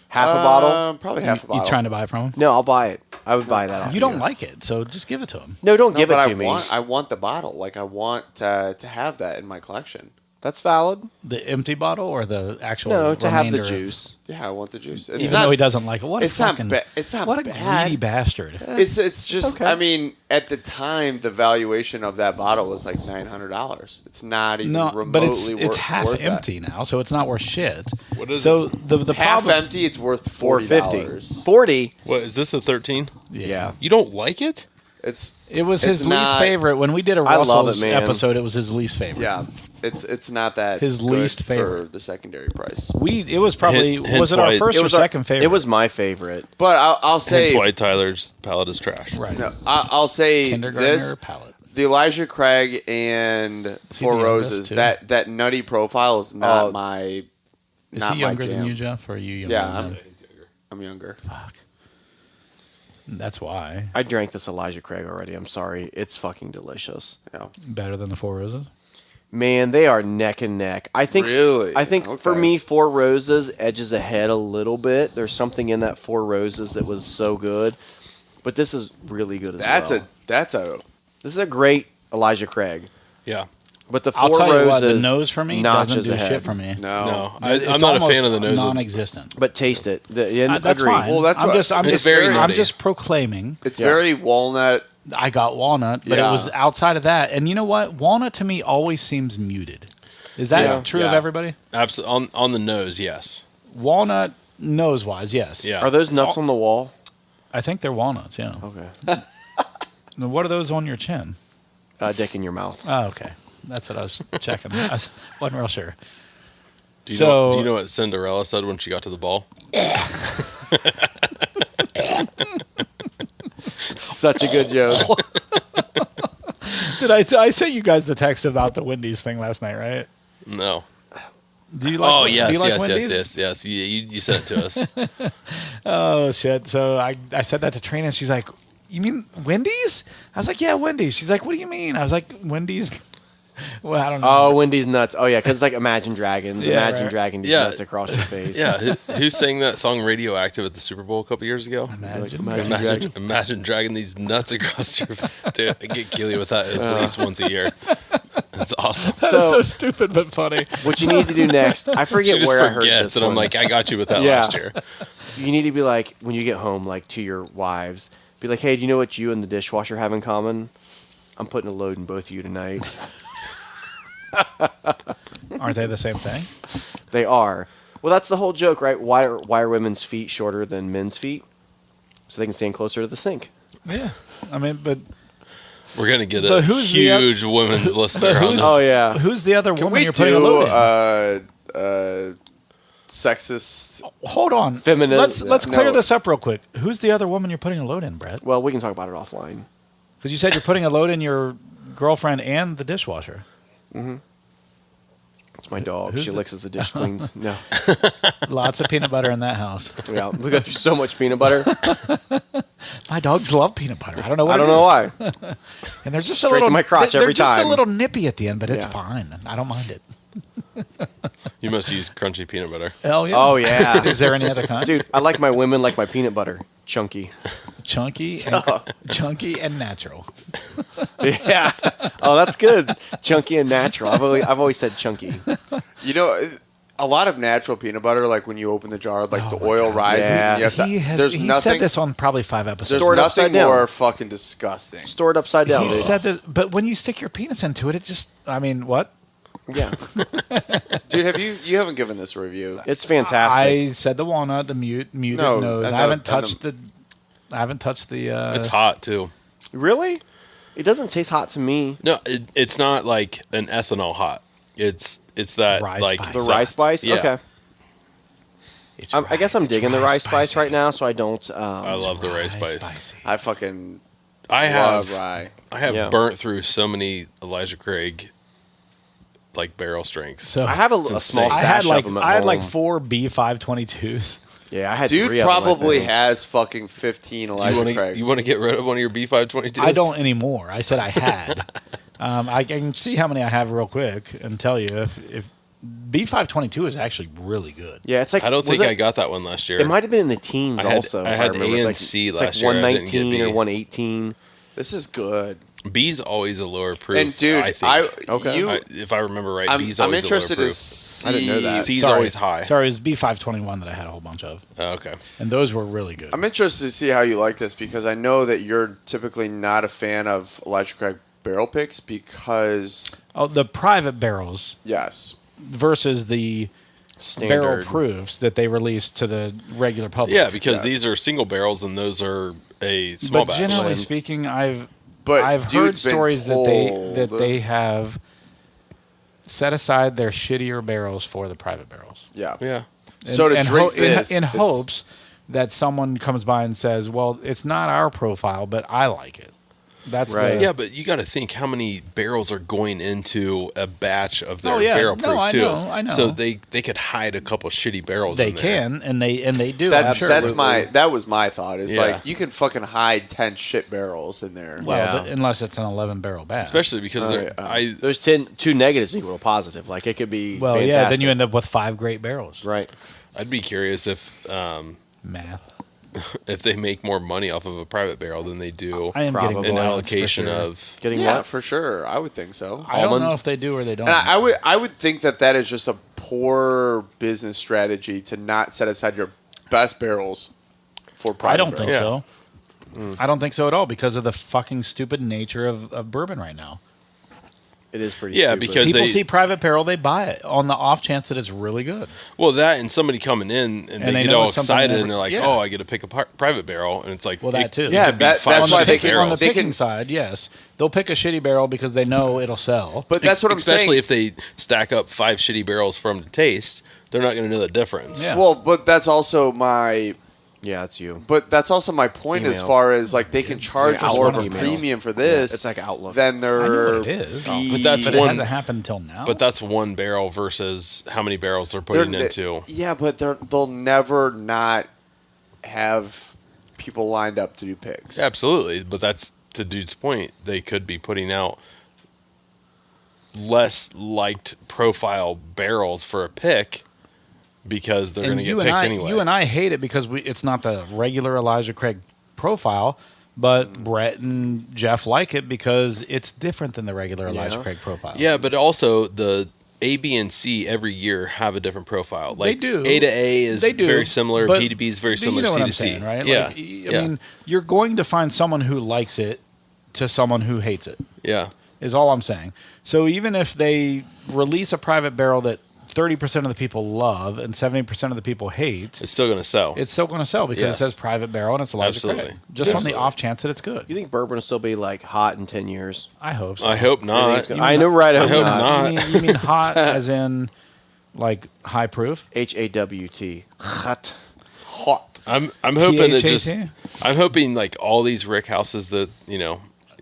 Half a bottle?
Probably half a
You
bottle.
trying to buy it from him?
No, I'll buy it. I would buy that off
You don't like it, so just give it to him.
No, don't
No,
give it
but
to me.
I want the bottle. Like I want to have that in my collection.
That's valid.
The empty bottle or the actual?
No, to have the
remainder of-
juice.
Yeah, I want the juice. It's
Even
not.
though he doesn't like it. What a
it's not
fucking,
ba- it's not
what a
bad.
greedy bastard.
It's just.
Okay.
I mean, at the time, the valuation of that bottle was like $900. It's not even
No,
remotely
but it's
worth
half
worth that.
empty now, so it's not worth shit.
What is
so the
Half
problem?
empty, it's worth
$4.50.
$40.
40?
What is this a 13?
Yeah.
You don't like it?
It's
It was
It's
his least
not-
favorite. When we did a
I love
Russell's
it, man.
episode, it was his least favorite.
yeah. It's not that
His
good
least
for
favorite.
the secondary price.
It was probably
Hence
was it our
why-
first or second favorite?
It was my favorite.
But I'll say
Hence why Tyler's palate is trash.
right.
no, I'll say
Kindergartner
this:
palate.
the Elijah Craig and
he
Four
the youngest,
Roses.
too?
That nutty profile is not
Oh.
my.
Is
not
he
my
younger than
jam.
you, Jeff, or are you younger
Yeah,
than him?
I'm younger.
Fuck. That's why.
I drank this Elijah Craig already. I'm sorry. It's fucking delicious.
Yeah.
Better than the Four Roses.
Man, they are neck and neck. I think
Really?
I think for
Okay.
me, Four Roses edges ahead a little bit. There's something in that Four Roses that was so good. But this is really good as
That's
well.
a
This is a great Elijah Craig.
Yeah.
But the
I'll
Four
tell you what, the
Roses
nose for me
notches
doesn't do
ahead.
shit for me.
no.
No,
It's
I'm not a fan
almost
of the nose.
Non-existent.
But taste it. Yeah,
That's
agreed.
fine.
Well, that's
I'm
what-
just, I'm
it's
just,
very
I'm
nutty.
just proclaiming.
It's
Yeah.
very walnut.
I got walnut, but
Yeah.
it was outside of that. And you know what? Walnut to me always seems muted. Is that
Yeah.
true of
Yeah.
everybody?
Absolutely on the nose, yes.
Walnut nose wise, yes.
Yeah.
Are those nuts on the wall?
I think they're walnuts. Yeah.
Okay.
Now, what are those on your chin?
Dick in your mouth.
Oh, okay. That's what I was checking. Wasn't real sure.
Do you,
So-
know, do you know what Cinderella said when she got to the ball?
Such a good joke.
Did I sent you guys the text about the Wendy's thing last night, right?
No.
Do you like?
Oh
do
yes,
you like
yes,
Wendy's?
yes. You sent it to us.
Oh shit! So I said that to Trina, and she's like, "You mean Wendy's?" I was like, "Yeah, Wendy's." She's like, "What do you mean?" I was like, "Wendy's." Well, I don't know.
Oh, Wendy's nuts. Oh yeah, because like Imagine Dragons.
Yeah,
Imagine
right.
dragging these
Yeah.
nuts across your face.
Yeah, who sang that song "Radioactive" at the Super Bowl a couple years ago? Imagine dragging these nuts across your. Dude, I get Keely with that at least once a year. That's awesome.
That is
So-
so stupid but funny.
What you need to do next? I
She
forget
just
where I heard
forgets,
this
and I'm
one.
like, I got you with that
Yeah.
last year.
You need to be like when you get home, like to your wives, be like, "Hey, do you know what you and the dishwasher have in common? I'm putting a load in both of you tonight."
Aren't they the same thing?
They are. Well, that's the whole joke, right? Why are women's feet shorter than men's feet? so they can stand closer to the sink.
Yeah. I mean, but
We're gonna get
But
a
who's the
huge women's listener on
who's-
this.
Oh yeah.
who's the other
Can
woman
we
you're putting a load
do sexist?
in? Hold on.
Feminist-
Let's
No.
clear this up real quick. Who's the other woman you're putting a load in, Brett?
Well, we can talk about it offline.
Because you said you're putting a load in your girlfriend and the dishwasher.
It's my dog.
Who's
She
the-
licks as the dish cleans. No.
Lots of peanut butter in that house.
Yeah, we go through so much peanut butter.
My dogs love peanut butter. I don't know what
I don't
it
know
is.
why.
And they're just
Straight
a little
to my crotch
they're
every
just
time.
a little nippy at the end, but it's
Yeah.
fine. I don't mind it.
You must use crunchy peanut butter.
Hell yeah.
Oh yeah.
Is there any other kind?
Dude, I like my women like my peanut butter. Chunky.
Chunky and natural.
Yeah. Oh, that's good. Chunky and natural. I've always said chunky.
You know, a lot of natural peanut butter, like when you open the jar, like
Oh
the
my
oil
God.
rises.
Yeah.
And you have to,
He
there's nothing.
said this on probably 5 episodes.
There's
Store it upside
nothing
down.
more fucking disgusting.
Store it upside down.
He
dude.
said this, but when you stick your penis into it, it just, I mean, what?
Yeah.
Dude, you haven't given this a review.
It's fantastic.
I said the walnut, the muted
No,
nose.
I
I
know-
haven't
I know.
touched the. I haven't touched the.
It's hot too.
Really? It doesn't taste hot to me.
No, it's not like an ethanol hot. It's that
Rye
like
spice.
The rye spice?
Yeah.
Okay.
It's
I guess I'm
it's
digging the rye spice
spicy.
right now, so I don't.
I love the rice
Rye
spice.
spicy.
I fucking
I
love
have
rye.
I have
Yeah.
burnt through so many Elijah Craig like barrel strengths.
So
I have a
It's
small
insane.
stash
I
of them at
had like
home.
4 B522s.
Yeah, I had
Dude
3 of them, I
probably
think.
has fucking 15 Elijah Craig.
You want to get rid of one of your B522s?
I don't anymore. I said I had. I can see how many I have real quick and tell you if B522 is actually really good.
Yeah, it's like
I don't
was
think I
it-
got that one last year.
It might have been in the teens
I had-
also.
I
if
had
remember.
A
It's
and
like,
C
it's
last
like
year. I didn't get
119 or
B.
118.
This is good.
B's always a lower proof.
And dude,
I think.
Okay.
If I remember right,
I'm
B's always
interested
a lower
to
proof.
see.
I didn't know that.
C's always high.
Sorry, it was B521 that I had a whole bunch of.
Oh, okay.
And those were really good.
I'm interested to see how you like this because I know that you're typically not a fan of Elijah Craig barrel picks because
Oh, the private barrels
yes,
versus the
Standard.
barrel proofs that they released to the regular public.
Yeah, because
Yes.
these are single barrels and those are a small
But
batch.
generally speaking, I've
but
heard
dude's been
stories
told,
that they have set aside their shittier barrels for the private barrels.
yeah.
Yeah.
So to drink this
in
it's-
hopes that someone comes by and says, "Well, it's not our profile, but I like it." That's
Right.
the,
Yeah, but you got to think how many barrels are going into a batch of their
Oh, yeah.
barrel
No,
proof
I
too.
know, I know.
So they could hide a couple shitty barrels.
they
in there.
can and they do.
That's
absolutely.
that was my thought. Is
Yeah.
like you can fucking hide 10 shit barrels in there.
Well,
Yeah.
but unless it's an 11-barrel batch.
especially because they're-
Right,
There's 2 negatives equal a positive. Like it could be.
Well,
fantastic.
yeah, then you end up with 5 great barrels.
right.
I'd be curious
Math.
if they make more money off of a private barrel than they do
I am
Probably.
getting
an
close,
allocation
for sure.
of.
Getting
Yeah,
what?
for sure. I would think so.
I don't
almond.
know if they do or they don't.
And I would think that is just a poor business strategy to not set aside your best barrels for private
I don't think
barrels.
so. I don't think so at all because of the fucking stupid nature of bourbon right now.
It is pretty.
Yeah,
stupid.
because
People
they-
see private barrel, they buy it on the off chance that it's really good.
Well, that and somebody coming in and
they
they get
know
all
it's something
excited
never-
and they're like,
yeah.
"Oh, I get to pick a private barrel," and it's like,
Well, that too.
Yeah,
could be
that's
five
why they
shitty
can-
On the
barrels.
they
picking
can-
side, yes, they'll pick a shitty barrel because they know it'll sell.
But that's what I'm
Especially
saying.
if they stack up 5 shitty barrels for them to taste, they're not going to know the difference.
Yeah.
Well, but that's also my
yeah, it's you.
But that's also my point as
Email.
far as like they can charge
Yeah,
more of a
Outlook email.
premium for this.
It's like Outlook.
Than
I
their
know what it is,
But that's
but
one-
it hasn't happened until now.
But that's one barrel versus how many barrels they're putting into.
Yeah, but they'll never not have people lined up to do picks.
Absolutely, but that's to dude's point. They could be putting out less liked profile barrels for a pick because they're going to get picked anyway.
You and I hate it because it's not the regular Elijah Craig profile, but Brett and Jeff like it because it's different than the regular Elijah Craig profile.
Yeah, but also the A, B, and C every year have a different profile. Like
They do.
A to A is
They do,
very similar.
but
B to B is very
you
similar.
know
C
what
to
I'm
C,
saying, right?
Yeah,
Like, I mean, you're going to find someone who likes it to someone who hates it.
yeah.
Is all I'm saying. So even if they release a private barrel that 30% of the people love and 70% of the people hate,
It's still going to sell.
it's still going to sell because
Yes.
it says private barrel and it's Elijah
Absolutely.
Craig. Just on the
Absolutely.
off chance that it's good.
You think bourbon will still be like hot in 10 years?
I hope so.
I hope
You think
not.
it's gonna- I know, right? I hope, not.
You mean hot as in like high proof?
HAWT. Hot.
I'm hoping that just
PHAT?
I'm hoping like all these rick houses that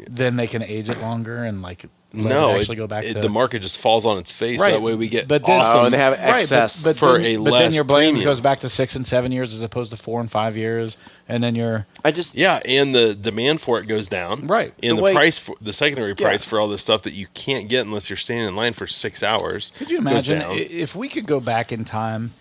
Then they can age it longer and like let
no,
it actually go back to
the market just falls on its face.
Right.
That way we get
But then-
awesome.
Oh, and they have excess.
for
then,
a
but then
less
your blends
premium.
goes back to 6 and 7 years as opposed to 4 and 5 years, and then you're
Yeah, and the demand for it goes down.
Right.
And
The
the
way-
price, the secondary price
Yeah.
for all this stuff that you can't get unless you're standing in line for 6 hours.
Could you
goes
imagine
down.
if we could go back in time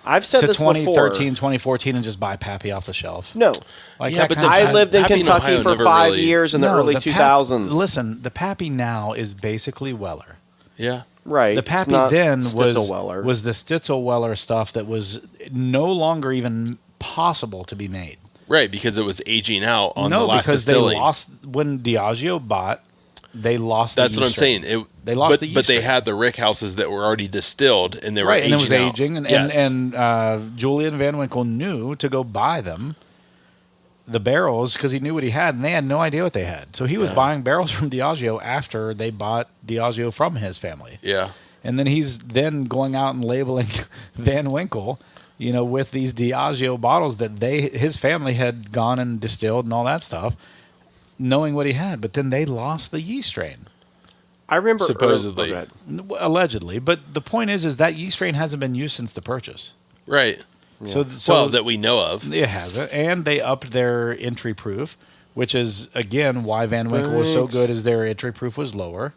I've said
to
this
2013,
before.
2014 and just buy Pappy off the shelf?
No.
Like
Yeah,
that
but
kind
I
of
lived in
Pappy in
Kentucky
Ohio
for
never
5
really-
years in the
No,
early
the
2000s.
Listen, the Pappy now is basically Weller.
Yeah.
Right.
The
it's
Pappy
not
then
Stitzelweller.
was the Stitzelweller stuff that was no longer even possible to be made.
Right, because it was aging out on the
No,
last
because
distilling.
they lost when Diageo bought. They lost.
That's
the
what I'm
yeast strain.
saying.
They lost
but,
the yeast
But they
strain.
had the rick houses that were already distilled, and they were
Right, and
aging
it was
out.
aging, and,
Yes.
and Julian Van Winkle knew to go buy them, the barrels, because he knew what he had, and they had no idea what they had. So he was buying barrels from Diageo after they bought Diageo from his family,
Yeah.
and then he's then going out and labeling Van Winkle, with these Diageo bottles that his family had gone and distilled and all that stuff, knowing what he had. But then they lost the yeast strain.
I remember
Supposedly.
go ahead.
Allegedly, but the point is that yeast strain hasn't been used since the purchase.
Right.
So
Well, that we know of.
it hasn't, and they upped their entry proof, which is again why Van Winkle was so
Thanks.
good, as their entry proof was lower.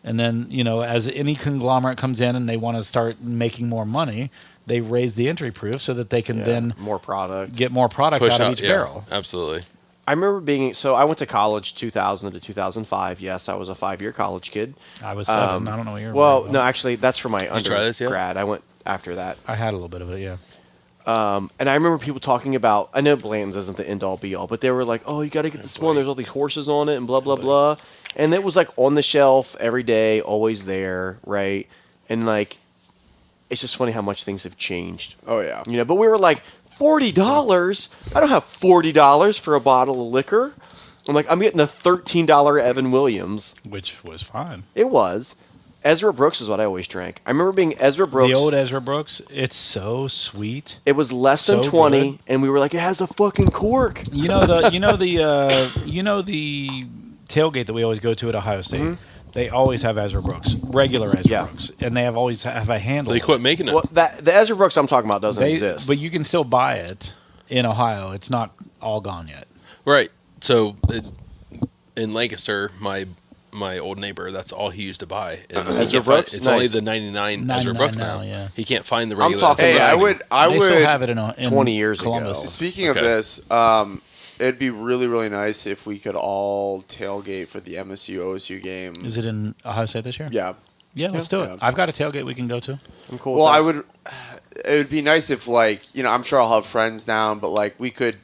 And then as any conglomerate comes in and they want to start making more money, they raise the entry proof so that they can then
more product.
get more product
Push
out of
out,
each
yeah,
barrel.
Absolutely.
I remember I went to college 2000 to 2005. Yes, I was a 5-year college kid.
I was 7. I don't know what you're.
Well,
worried about.
no, actually, that's for my
try this yet?
undergrad. I went after that.
I had a little bit of it. Yeah.
And I remember people talking about, I know Blanton's isn't the end all be all, but they were like, oh, you got to get this one. There's all these horses on it and blah, blah, blah. And it was like on the shelf every day, always there, right? And like, it's just funny how much things have changed.
Oh yeah.
But we were like, $40? I don't have $40 for a bottle of liquor. I'm like, I'm getting a $13 Evan Williams.
Which was fine.
It was. Ezra Brooks is what I always drank. I remember being Ezra Brooks.
The old Ezra Brooks. It's so sweet.
It was less than
So
20,
good.
and we were like, it has a fucking cork.
You know the tailgate that we always go to at Ohio State. They always have Ezra Brooks, regular Ezra
Yeah.
Brooks, and they always have a handle.
They quit making it.
Well, the Ezra Brooks I'm talking about doesn't exist.
But you can still buy it in Ohio. It's not all gone yet.
Right. So in Lancaster, my old neighbor, that's all he used to buy. And he
Ezra
can't find-
Brooks?
It's only
Nice.
the 99 Ezra
99
Brooks
now,
now.
yeah.
He can't find the
I'm
regular.
talking
Ezra
Hey,
Brooks.
I
They
would.
still have it in
20 years
Columbus.
ago.
Speaking of
Okay.
this, it'd be really, really nice if we could all tailgate for the MSU OSU game.
Is it in Ohio State this year?
Yeah.
Yeah, let's do it.
Yeah.
I've got a tailgate we can go to.
I'm cool
Well,
with that.
I would. It would be nice if, I'm sure I'll have friends down, but we could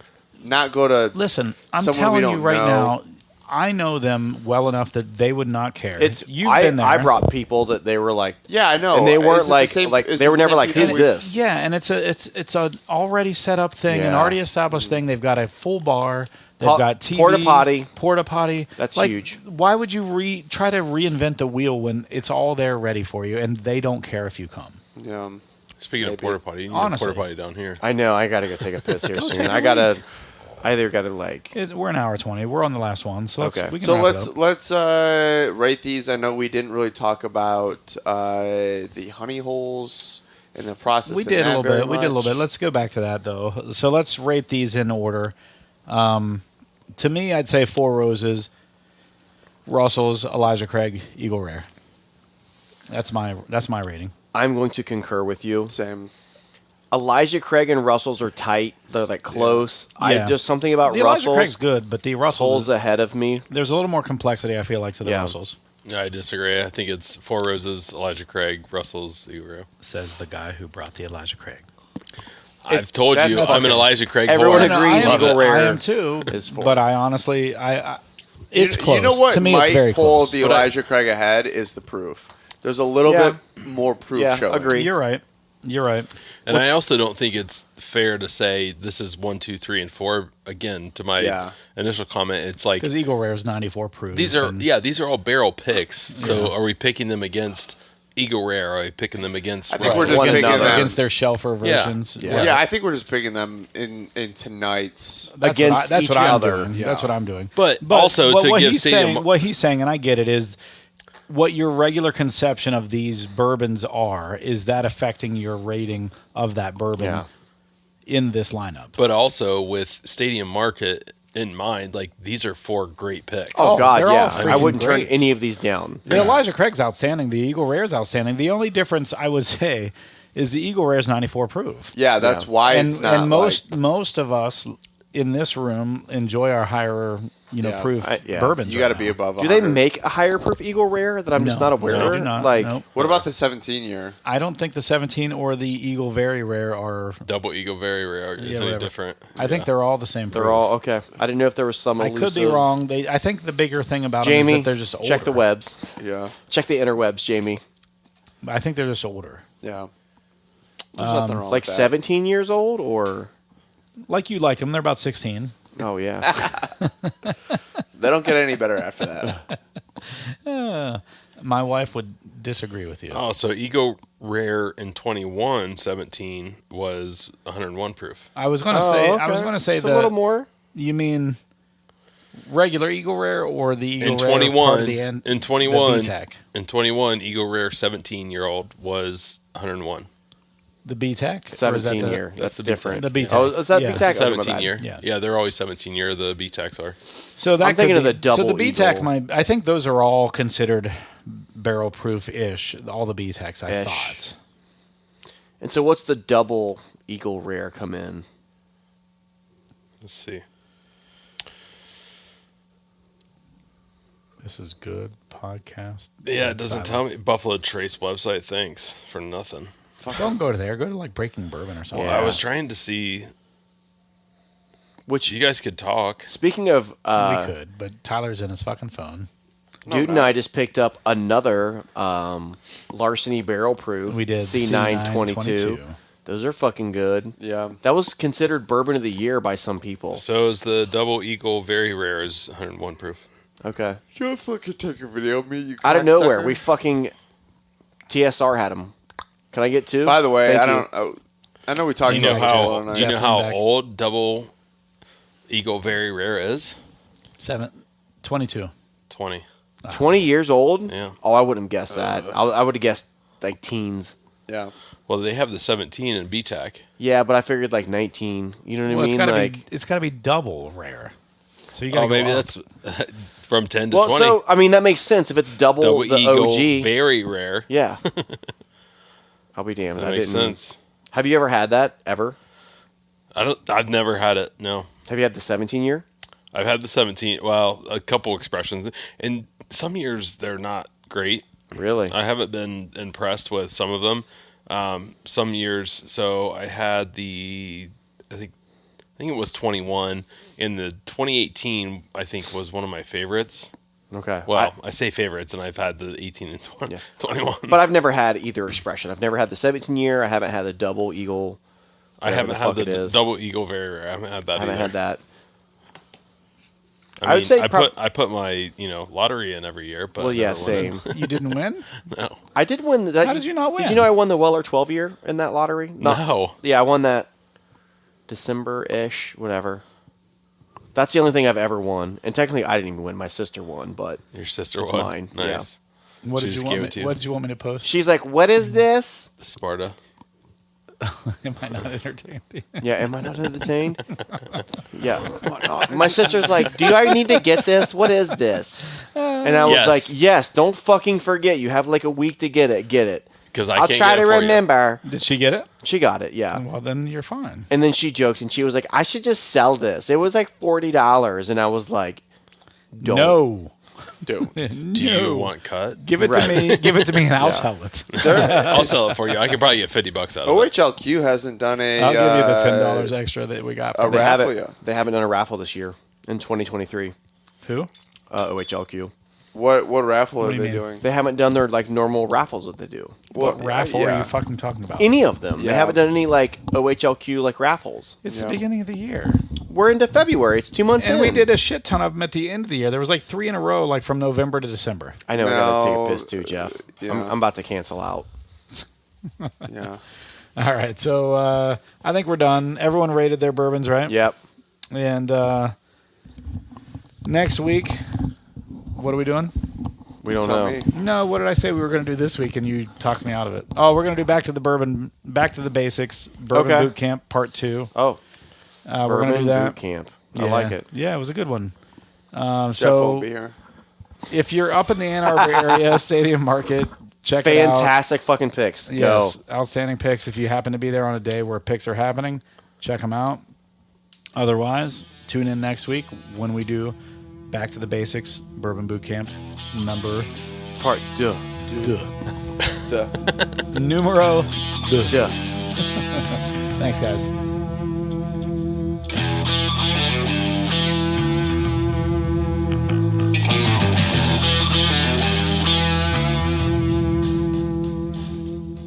not go to.
Listen, I'm
Someone we
telling you
don't
right
know.
now, I know them well enough that they would not care. You've
I,
been there.
I brought people that they were like,
Yeah, I know.
and they weren't
Is it the same- is
they
it
were
the
never
same
like,
people
who's
we've-
this?
Yeah, and it's a already set up thing, an
Yeah.
already established thing. They've got a full bar. They've
Po-
got TV,
porta potty.
That's
That's huge.
Why would you try to reinvent the wheel when it's all there ready for you, and they don't care if you come?
Yeah.
Speaking of
Maybe.
porta potty, you need
Honestly.
a porta potty down here.
I know. I gotta go take a piss here soon.
take a
I either gotta
We're an hour 20. We're on the last one, so
Okay.
we can
So
wrap it up.
let's rate these. I know we didn't really talk about the honey holes and the process.
We
in
did a
that
little
very
bit. We did a little
much.
bit. Let's go back to that though. So let's rate these in order. To me, I'd say Four Roses, Russell's, Elijah Craig, Eagle Rare. That's my rating.
I'm going to concur with you.
Same.
Elijah Craig and Russell's are tight. They're like close.
Yeah.
I just something about
The Elijah Craig's
Russell's
good, but the
pulls
Russell's
ahead of me.
there's a little more complexity. I feel like to the
Yeah.
Russell's.
I disagree. I think it's Four Roses, Elijah Craig, Russell's, Euro.
Says the guy who brought the Elijah Craig.
I've told you,
that's
I'm an
okay.
Elijah Craig
Everyone
whore.
agrees
I am,
Eagle
too.
Rare
I am too.
is four.
But I honestly, it's close.
You know what
to me,
might
it's very
pull
close.
the Elijah Craig ahead is the proof. There's a little
Yeah.
bit more proof
Yeah,
showing.
agree.
You're right.
And I also don't think it's fair to say this is 1, 2, 3, and 4. Again, to my initial comment, it's like
Because Eagle Rare is 94 proof.
these are all barrel picks. So are we picking them against Eagle Rare? Or are we picking them against?
I think
Russell?
we're just picking them
against their shelfer versions.
Yeah, I think we're just picking them in tonight's.
Against
that's
each
what I'm
other.
doing.
Yeah.
That's what I'm doing.
But also to
what
give
he's
Stadium-
saying, what he's saying, and I get it, is what your regular conception of these bourbons are. Is that affecting your rating of that bourbon in this lineup?
But also with Stadium Market in mind, like these are 4 great picks.
Oh, God,
they're all
yeah.
freaking
I wouldn't turn
great.
any of these down.
The Elijah Craig's outstanding. The Eagle Rare's outstanding. The only difference I would say is the Eagle Rare's 94 proof.
Yeah, that's why it's not.
And most of us in this room enjoy our higher, proof bourbons.
You got to
right
be
now.
above.
Do they
100.
make a higher proof Eagle Rare that I'm just not aware
No,
of?
they do not.
Like,
Nope.
What about the 17-year?
I don't think the 17 or the Eagle Very Rare are.
Double Eagle Very Rare is any
whatever.
different.
I think they're all the same.
they're
proof.
all okay. I didn't know if there was some
I
elusive.
could be wrong. I think the bigger thing about them
Jamie,
is that they're just older.
check the webs.
Yeah,
Check the interwebs, Jamie.
I think they're just older.
yeah. There's nothing wrong
Like
with that.
17 years old, or
Like you like them. They're about 16.
oh yeah,
They don't get any better after that.
My wife would disagree with you.
Oh, so Eagle Rare in 21-17 was 101 proof.
I was going to say.
okay.
I was going to say
it's
that.
a little more.
You mean regular Eagle Rare or the Eagle
In
Rare
21,
part of the end?
in 21,
the BTAC.
in 21, Eagle Rare 17-year-old was 101.
The BTAC? Or is that
17
the-
year. That's
the
different.
The BTAC.
Oh, is that
Yeah.
BTAC?
It's
Okay, my bad.
17 year.
Yeah.
Yeah, they're always 17 year. The BTACs are.
So that
I'm thinking
could
of the double
So the BTAC,
Eagle.
I think those are all considered barrel proof ish. All the BTACs, I
Ish.
thought.
And so, what's the double Eagle Rare come in?
Let's see.
This is good podcast.
Yeah, it doesn't tell me. Buffalo Trace website. Thanks for nothing.
Don't go to there. Go to like Breaking Bourbon or something.
Yeah.
I was trying to see.
Which
You guys could talk.
speaking of,
We could, but Tyler's in his fucking phone.
Dude and I just picked up another Larceny Barrel Proof.
We did
C922. Those are fucking good.
Yeah.
That was considered Bourbon of the Year by some people.
So is the Double Eagle Very Rare is 101 proof.
Okay.
You fucking take a video of me, you
Out of nowhere,
cocksucker.
we fucking TSR had them. Can I get 2?
By the way,
Thank
I
you.
don't. Oh, I know we talked
Do you know
about this
how?
all
Do
night.
you know
Yeah,
how
back.
old Double Eagle Very Rare is?
22.
20.
20 years old?
Yeah.
Oh, I wouldn't have guessed that. I would have guessed like teens.
Yeah.
Well, they have the 17 in BTAC.
Yeah, but I figured like 19. You know what
Well,
I mean?
it's gotta be double rare. So you gotta
Oh,
go
maybe
up.
that's from 10 to
well,
20.
so I mean that makes sense if it's double,
Double
the
Eagle
OG.
Very Rare.
Yeah. I'll be damned.
That
I
makes
didn't.
sense.
Have you ever had that ever?
I've never had it. No.
Have you had the 17 year?
I've had the 17. Well, a couple expressions. And some years they're not great.
Really?
I haven't been impressed with some of them. Some years, so I had I think it was 21. In the 2018, I think was one of my favorites.
Okay.
Well, I say favorites, and I've had the 18 and 20,
Yeah.
21.
But I've never had either expression. I've never had the 17 year. I haven't had the double Eagle.
I haven't
whatever
had
the fuck it
the
is.
Double Eagle Very Rare. I haven't had that
I haven't
either.
had that.
I
I would
mean,
say
I put my lottery in every year, but
Well, yeah,
never won.
same.
You didn't win?
No,
I did win. That,
How did you not win?
Did you know I won the Weller 12 year in that lottery?
no.
Yeah, I won that December-ish, whatever. That's the only thing I've ever won. And technically, I didn't even win. My sister won, but
Your sister
It's
won.
mine,
Nice.
What
She
did you
just
want
gave
me?
it to you.
What did you want me to post?
she's like, "What is this?"
The Sparta.
Am I not entertained?
Yeah, am I not entertained? Yeah. My sister's like, "Do I need to get this? What is this?" And I was
Yes.
like, "Yes, don't fucking forget. You have like a week to get it. Get it."
Because I
I'll
can't
try
get
to
it for you.
remember.
Did she get it?
She got it, yeah.
Well, then you're fine.
And then she joked and she was like, "I should just sell this. It was like $40." And I was like, "Don't."
No.
Don't.
Do you want cut?
Give it to me. Give it to me, and I'll sell it.
I'll sell it for you. I can probably get $50 out of it.
OHLQ hasn't done a.
I'll give you the $10 extra that we got.
a
For
They
raffle
haven't,
yet.
they haven't done a raffle this year in 2023.
Who?
OHLQ.
What raffle
What
are
do you
they
mean?
doing?
They haven't done their like normal raffles that they do.
What raffle are
yeah.
you fucking talking about?
Any of them. They
Yeah.
haven't done any like OHLQ like raffles.
It's
Yeah.
the beginning of the year.
We're into February. It's 2 months
And
in.
we did a shit ton of them at the end of the year. There was like 3 in a row, like from November to December.
I know I gotta take
No,
a piss too, Jeff.
yeah.
I'm about to cancel out.
Yeah.
All right, so I think we're done. Everyone rated their bourbons, right?
Yep.
And next week, what are we doing?
We don't
Tell
know.
me.
No, what did I say we were going to do this week, and you talked me out of it? Oh, we're going to do back to the basics, bourbon
Okay.
boot camp part 2.
Oh,
We're going to
Bourbon
do that.
Boot Camp.
Yeah.
I like it.
Yeah, it was a good one.
Jeff
So
won't be here.
if you're up in the Ann Arbor area, Stadium Market, check it out.
Fantastic fucking picks.
Yes,
Go.
outstanding picks. If you happen to be there on a day where picks are happening, check them out. Otherwise, tune in next week when we do Back to the Basics Bourbon Boot Camp number
Part deux.
Duh.
numero.
Duh.
Thanks, guys.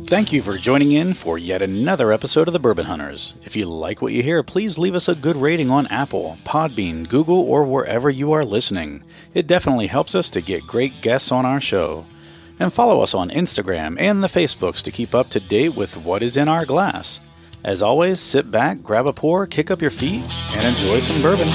Thank you for joining in for yet another episode of the Bourbon Hunters. If you like what you hear, please leave us a good rating on Apple, Podbean, Google, or wherever you are listening. It definitely helps us to get great guests on our show. And follow us on Instagram and the Facebooks to keep up to date with what is in our glass. As always, sit back, grab a pour, kick up your feet, and enjoy some bourbon.